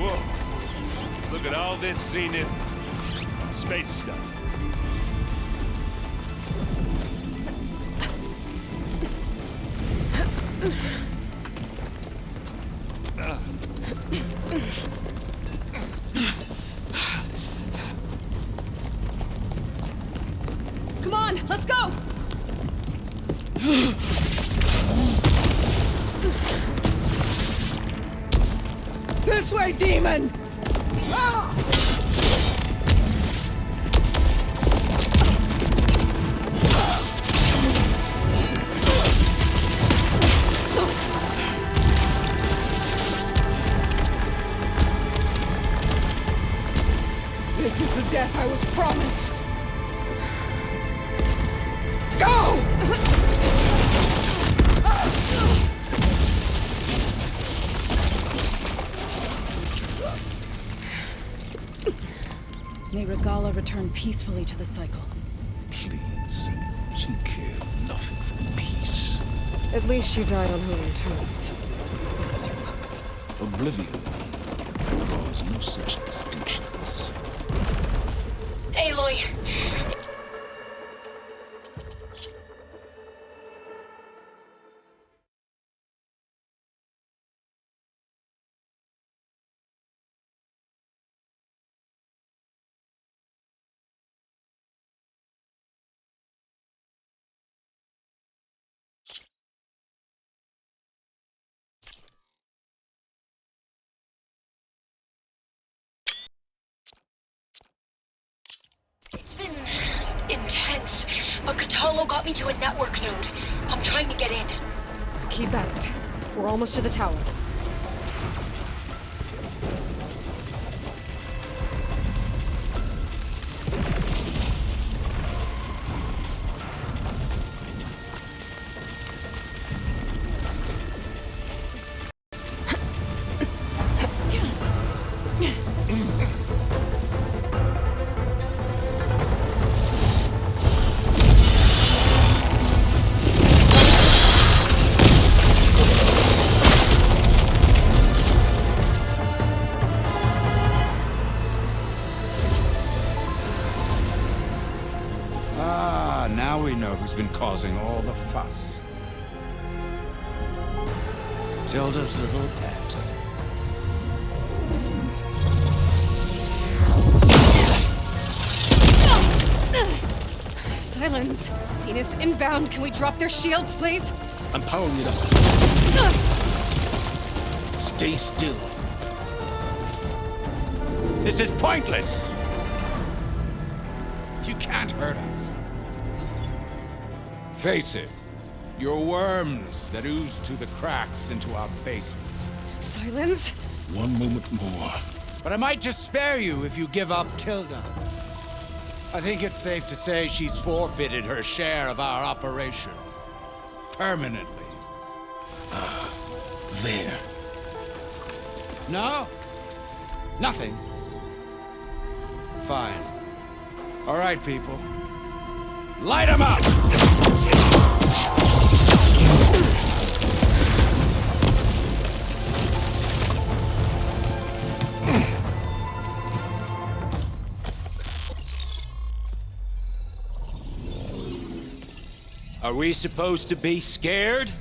Whoa. Look at all this zenith space stuff. Come on, let's go! This way, demon! Ah! This is the death I was promised. Go! May Regala return peacefully to the cycle. Please. She cared nothing for peace. At least she died on her own terms. As her puppet. Oblivion draws no such distinctions. Aloy! It's been intense. A Catalo got me to a network node. I'm trying to get in. Keep at it. We're almost to the tower. Now we know who's been causing all the fuss. Tilda's little pet. Silence. Zenith inbound. Can we drop their shields, please? I'm powering it up. Stay still. This is pointless! You can't hurt us. Face it, you're worms that ooze through the cracks into our basement. Silence? One moment more. But I might just spare you if you give up Tilda. I think it's safe to say she's forfeited her share of our operation. Permanently. There. No? Nothing? Fine. All right, people. Light 'em up! Are we supposed to be scared?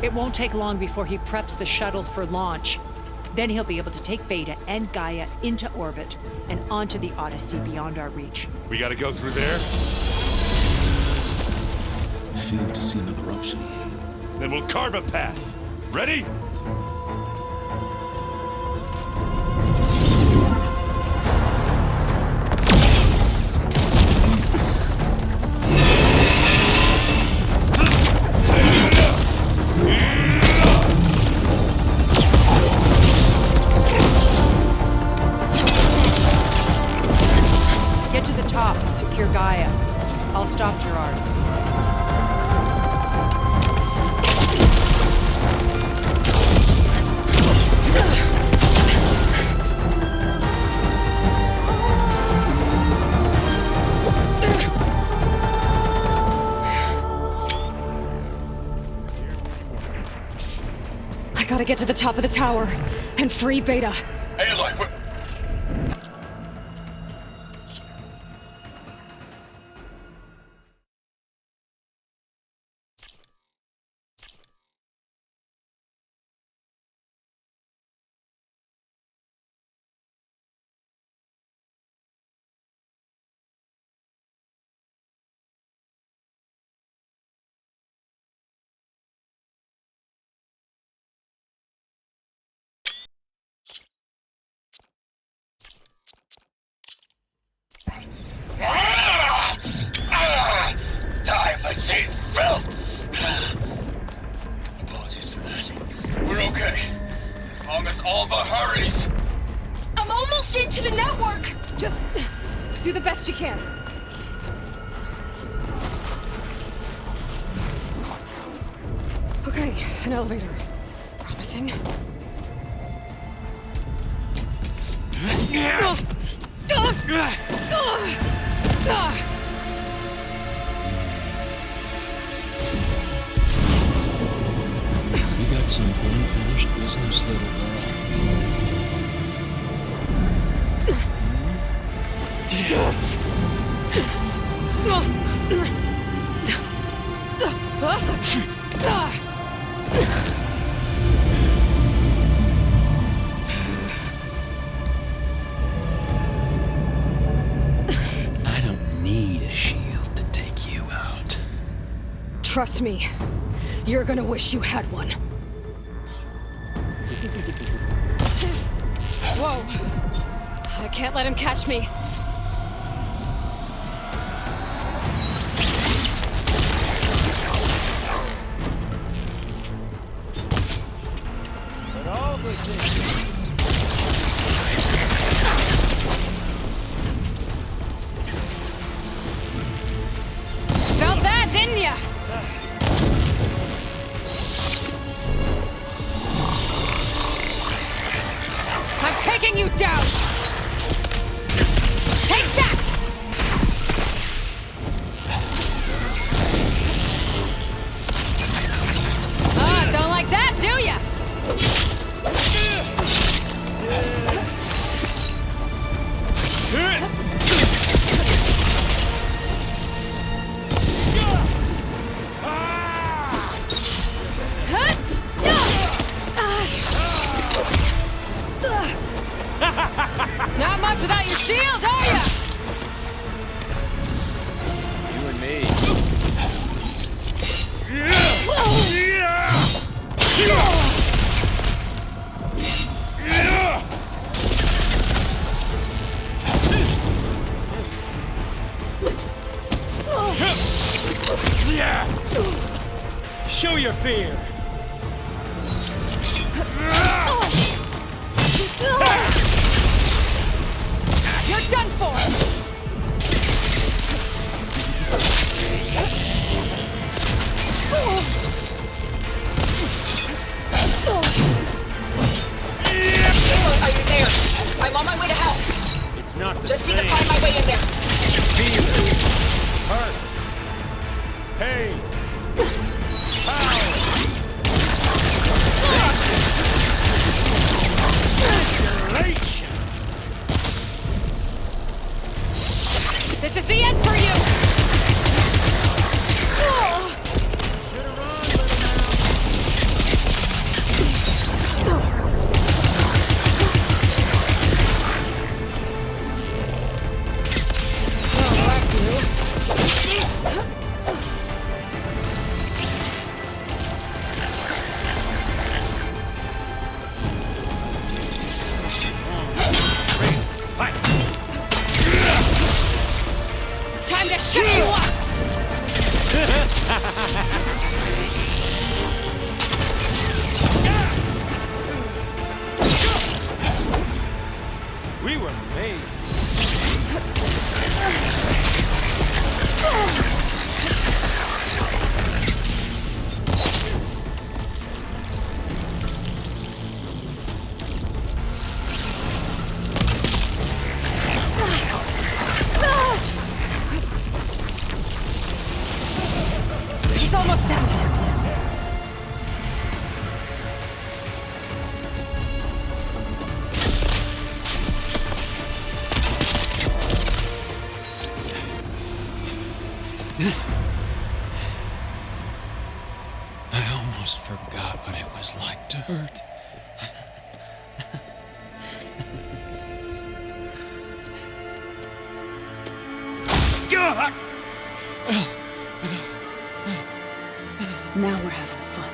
It won't take long before he preps the shuttle for launch. Then he'll be able to take Beta and Gaia into orbit and onto the Odyssey beyond our reach. We gotta go through there? Failed to see another option. Then we'll carve a path. Ready? gotta get to the top of the tower and free Beta. Aloy, time machine filth! Apologies for that. We're okay. As long as Alva hurries. I'm almost into the network! Just do the best you can. Okay, an elevator. Promising. You got some unfinished business, little girl. I don't need a shield to take you out. Trust me, you're gonna wish you had one. Whoa! I can't let him catch me. But all good things. Felt that, didn't ya? I'm taking you down! Take that! Ah, don't like that, do ya? Not much without your shield, are ya? You and me. Show your fear. You're done for! Are you there? I'm on my way to help. It's not the Just same. need to find my way in there. Feel it. Hurt. Pain. Power. Annihilation. This is the end for you! Should've run almost forgot what it was like to hurt. Now we're having fun,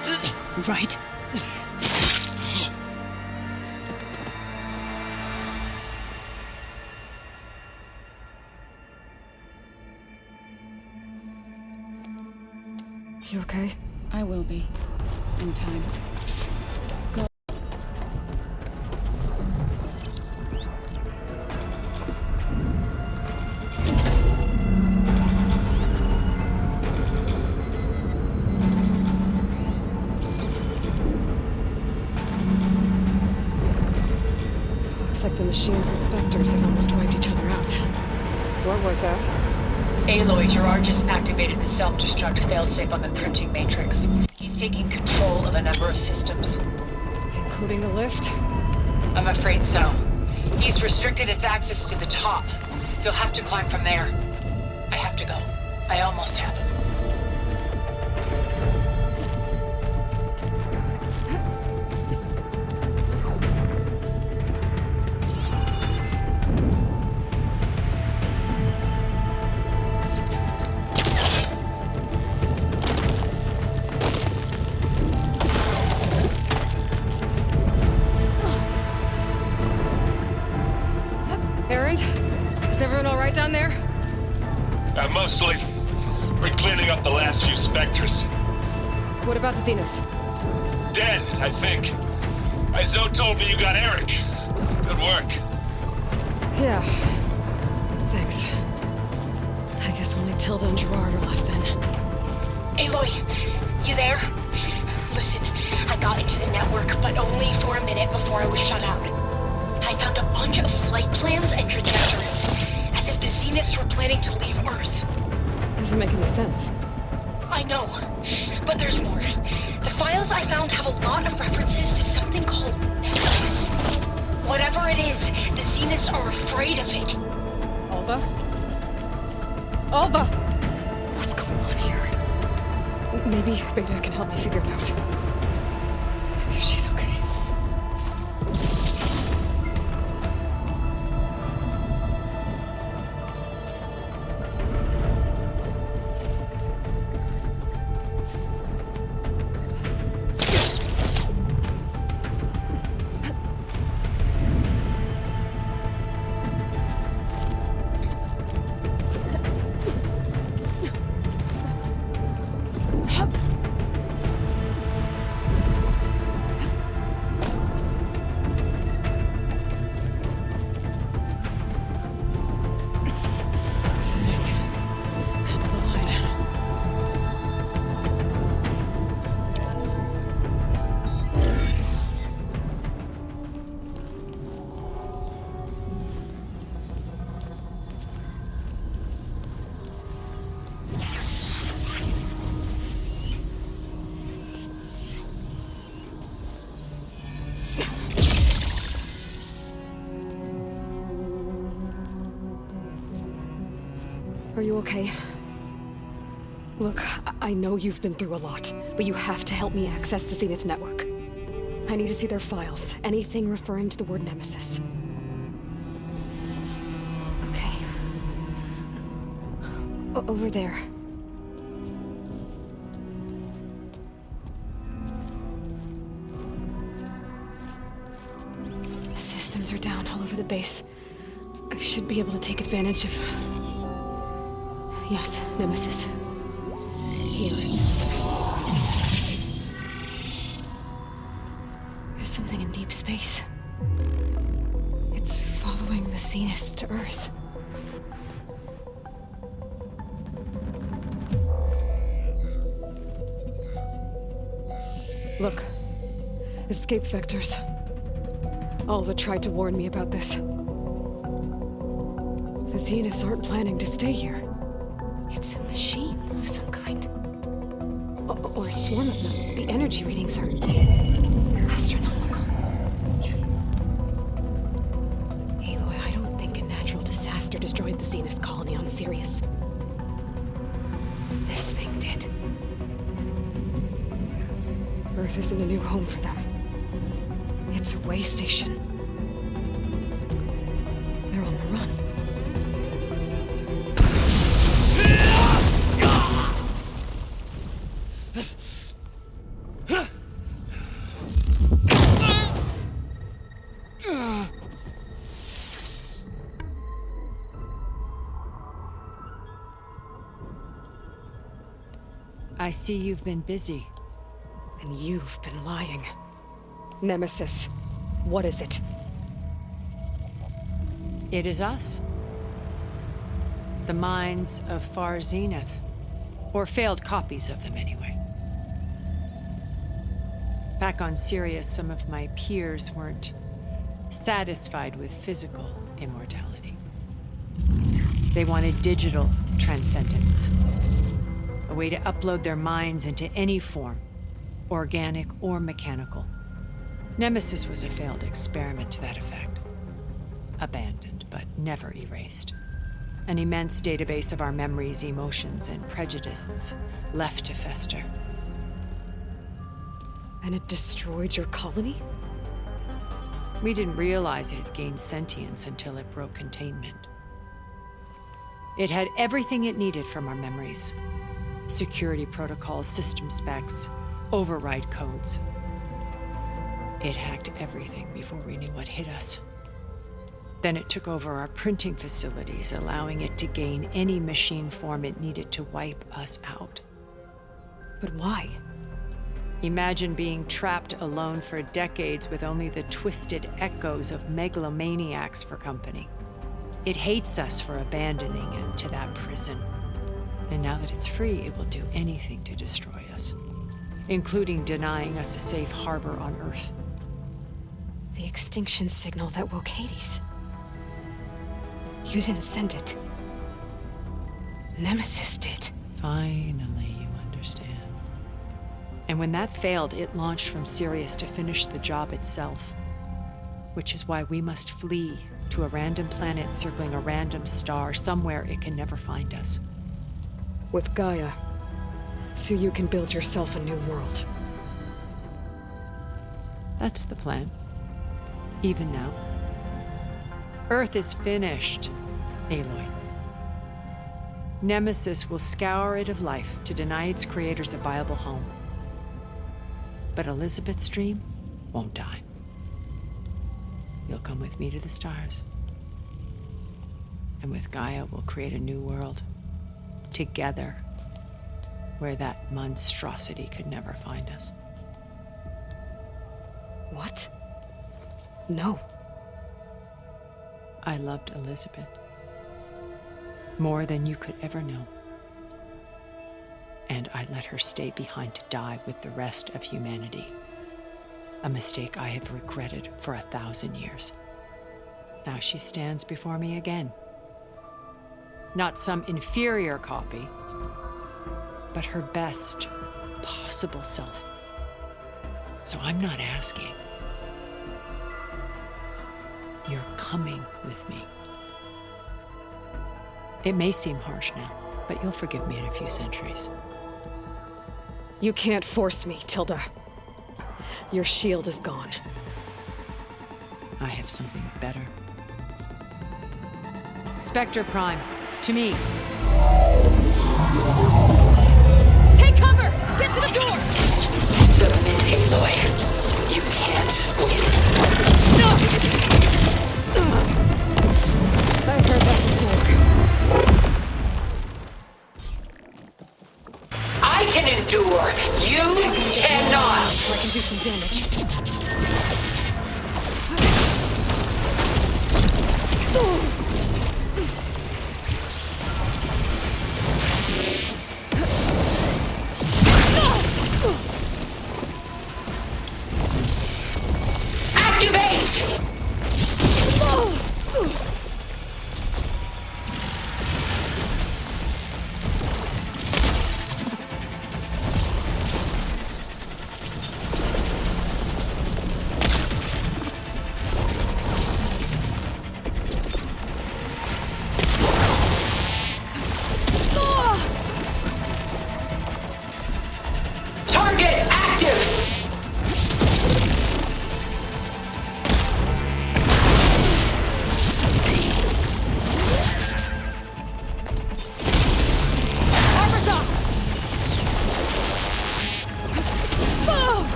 right? You okay? I will be. In time. Go. Looks like the machine's inspectors have almost wiped each other out. What was that? Aloy, Gerard just activated the self-destruct failsafe on the printing matrix. He's taking control of a number of systems. Including the lift? I'm afraid so. He's restricted its access to the top. You'll have to climb from there. I have to go. I almost have him. Down there? Mostly. We're cleaning up the last few specters. What about the Zeniths? Dead, I think. Zoe told me you got Eric. Good work. Yeah. Thanks. I guess only Tilda and Gerard are left then. Aloy, you there? Listen, I got into the network, but only for a minute before I was shut out. I found a bunch of flight plans and trajectories. As if the Zeniths were planning to leave Earth. Doesn't make any sense. I know, but there's more. The files I found have a lot of references to something called Nemesis. Whatever it is, the Zeniths are afraid of it. Alva? Alva! What's going on here? Maybe Beta can help me figure it out. If she's okay. Are you okay? Look, I know you've been through a lot, but you have to help me access the Zenith network. I need to see their files, anything referring to the word Nemesis. Okay. Over there. The systems are down all over the base. I should be able to take advantage of... Yes, Nemesis. Here. There's something in deep space. It's following the Zeniths to Earth. Look. Escape vectors. Alva tried to warn me about this. The Zeniths aren't planning to stay here. It's a machine of some kind. Or a swarm of them. The energy readings are astronomical. Aloy, I don't think a natural disaster destroyed the Zenith colony on Sirius. This thing did. Earth isn't a new home for them. It's a way station. They're on the run. I see you've been busy. And you've been lying. Nemesis, what is it? It is us. The minds of Far Zenith. Or failed copies of them, anyway. Back on Sirius, some of my peers weren't satisfied with physical immortality. They wanted digital transcendence. A way to upload their minds into any form, organic or mechanical. Nemesis was a failed experiment to that effect. Abandoned, but never erased. An immense database of our memories, emotions, and prejudices left to fester. And it destroyed your colony? We didn't realize it had gained sentience until it broke containment. It had everything it needed from our memories. Security protocols, system specs, override codes. It hacked everything before we knew what hit us. Then it took over our printing facilities, allowing it to gain any machine form it needed to wipe us out. But why? Imagine being trapped alone for decades with only the twisted echoes of megalomaniacs for company. It hates us for abandoning it to that prison. And now that it's free, it will do anything to destroy us, including denying us a safe harbor on Earth. The extinction signal that woke Hades. You didn't send it. Nemesis did. Finally, you understand. And when that failed, it launched from Sirius to finish the job itself. Which is why we must flee to a random planet circling a random star, somewhere it can never find us. With Gaia, so you can build yourself a new world. That's the plan. Even now. Earth is finished, Aloy. Nemesis will scour it of life to deny its creators a viable home. But Elizabeth's dream won't die. You'll come with me to the stars. And with Gaia, we'll create a new world. Together. Where that monstrosity could never find us. What? No. I loved Elizabeth. More than you could ever know. And I let her stay behind to die with the rest of humanity. A mistake I have regretted for 1,000 years. Now she stands before me again. Not some inferior copy, but her best possible self. So I'm not asking. You're coming with me. It may seem harsh now, but you'll forgive me in a few centuries. You can't force me, Tilda. Your shield is gone. I have something better. Spectre Prime, to me. Take cover! Get to the door! Submit, Aloy. You can't win. I've heard that before. I can endure. You cannot. I can do some damage.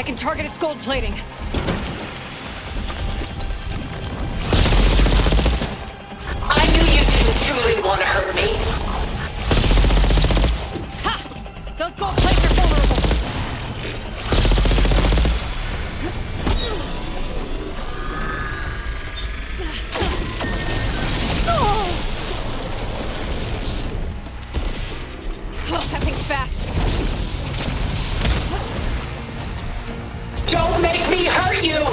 I can target its gold plating. I knew you didn't truly want to hurt me. Ha! Those gold plates are vulnerable. Oh, that thing's fast. Don't make me hurt you!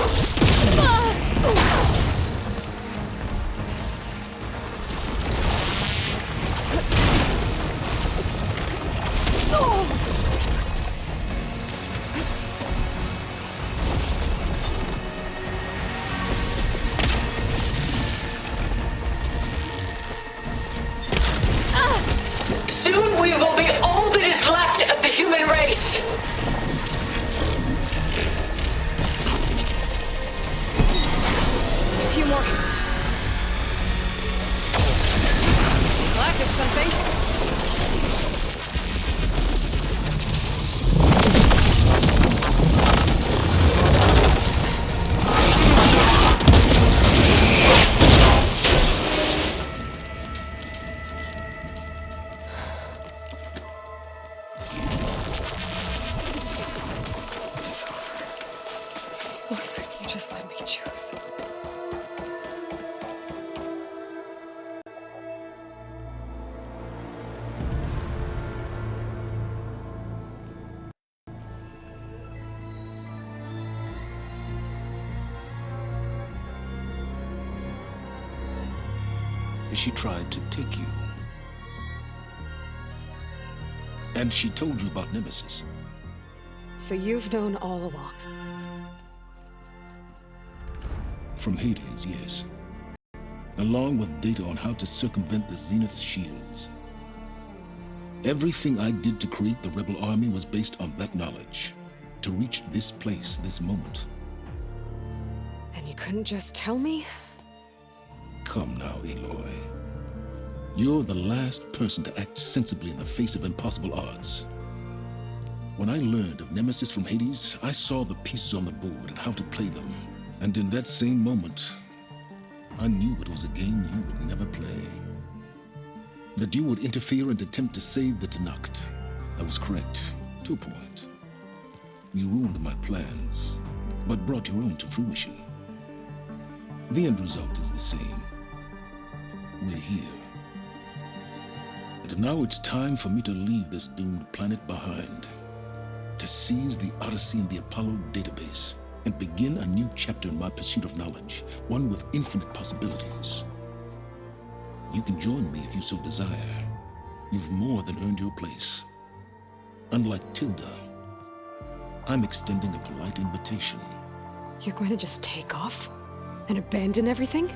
Soon we will be all that is left of the human race! A few more hits. Well, that did something. It's over. Why couldn't you just let me choose? She tried to take you. And she told you about Nemesis. So you've known all along. From Hades, yes. Along with data on how to circumvent the Zenith shields. Everything I did to create the Rebel Army was based on that knowledge. To reach this place, this moment. And you couldn't just tell me? Come now, Aloy. You're the last person to act sensibly in the face of impossible odds. When I learned of Nemesis from Hades, I saw the pieces on the board and how to play them. And in that same moment, I knew it was a game you would never play. That you would interfere and attempt to save the Tenakth. I was correct, to a point. You ruined my plans, but brought your own to fruition. The end result is the same. We're here. And now it's time for me to leave this doomed planet behind. To seize the Odyssey and the Apollo database, and begin a new chapter in my pursuit of knowledge, one with infinite possibilities. You can join me if you so desire. You've more than earned your place. Unlike Tilda, I'm extending a polite invitation. You're going to just take off? And abandon everything?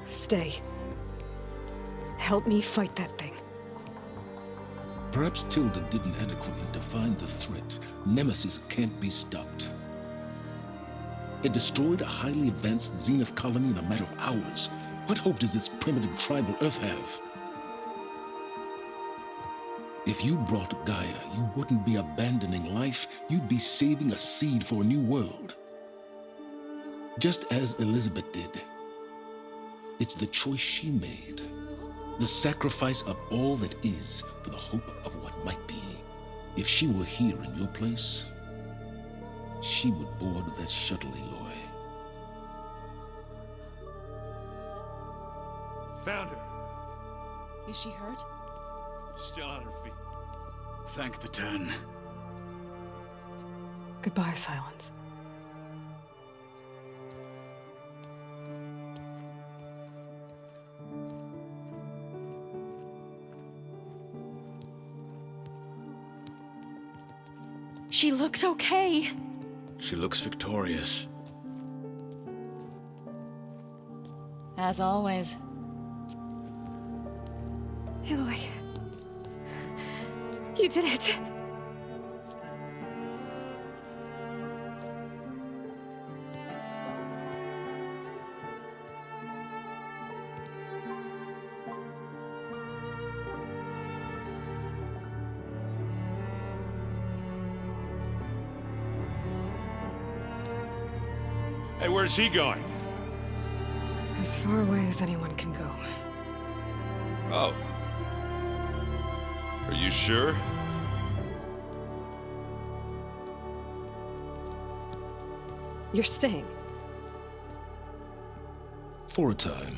Stay. Help me fight that thing. Perhaps Tilda didn't adequately define the threat. Nemesis can't be stopped. It destroyed a highly advanced Zenith colony in a matter of hours. What hope does this primitive tribal Earth have? If you brought Gaia, you wouldn't be abandoning life, you'd be saving a seed for a new world. Just as Elizabeth did. It's the choice she made. The sacrifice of all that is for the hope of what might be. If she were here in your place, she would board that shuttle, Aloy. Found her. Is she hurt? Still on her feet. Thank the Ten. Goodbye, Silence. She looks okay. She looks victorious. As always. Aloy. You did it. Hey, where's he going? As far away as anyone can go. Oh. Are you sure? You're staying. For a time.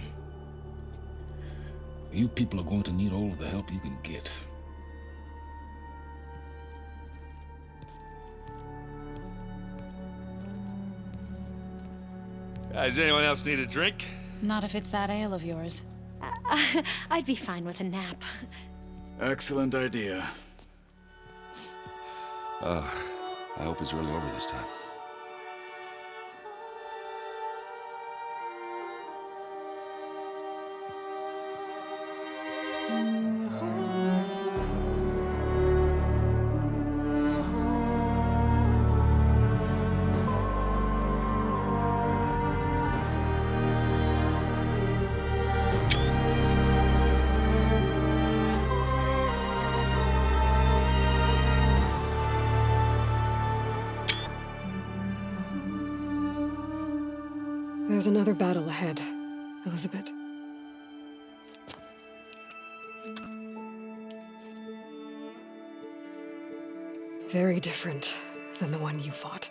You people are going to need all of the help you can get. Does anyone else need a drink? Not if it's that ale of yours. I'd be fine with a nap. Excellent idea. I hope it's really over this time. There's another battle ahead, Elizabeth. Very different than the one you fought.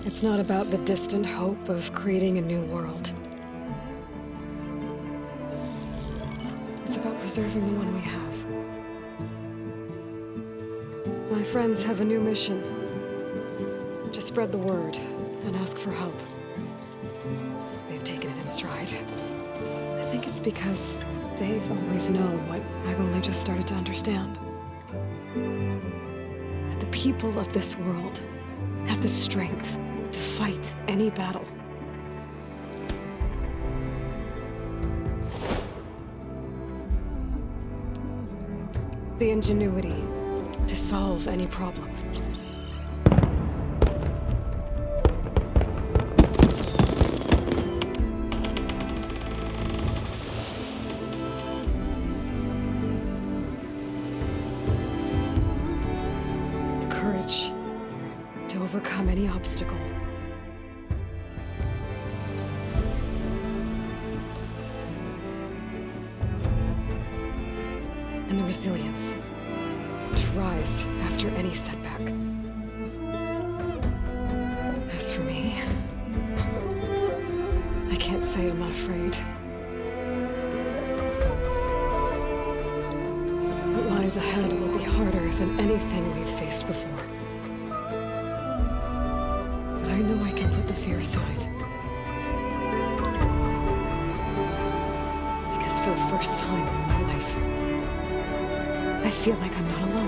It's not about the distant hope of creating a new world. It's about preserving the one we have. My friends have a new mission. To spread the word and ask for help. They've taken it in stride. I think it's because they've always known what I've only just started to understand. That the people of this world have the strength to fight any battle. The ingenuity to solve any problem. The courage to overcome any obstacle. And the resilience to rise after any setback. As for me, I can't say I'm not afraid. What lies ahead will be harder than anything we've faced before. But I know I can put the fear aside. Because for the first time in my life, I feel like I'm not alone.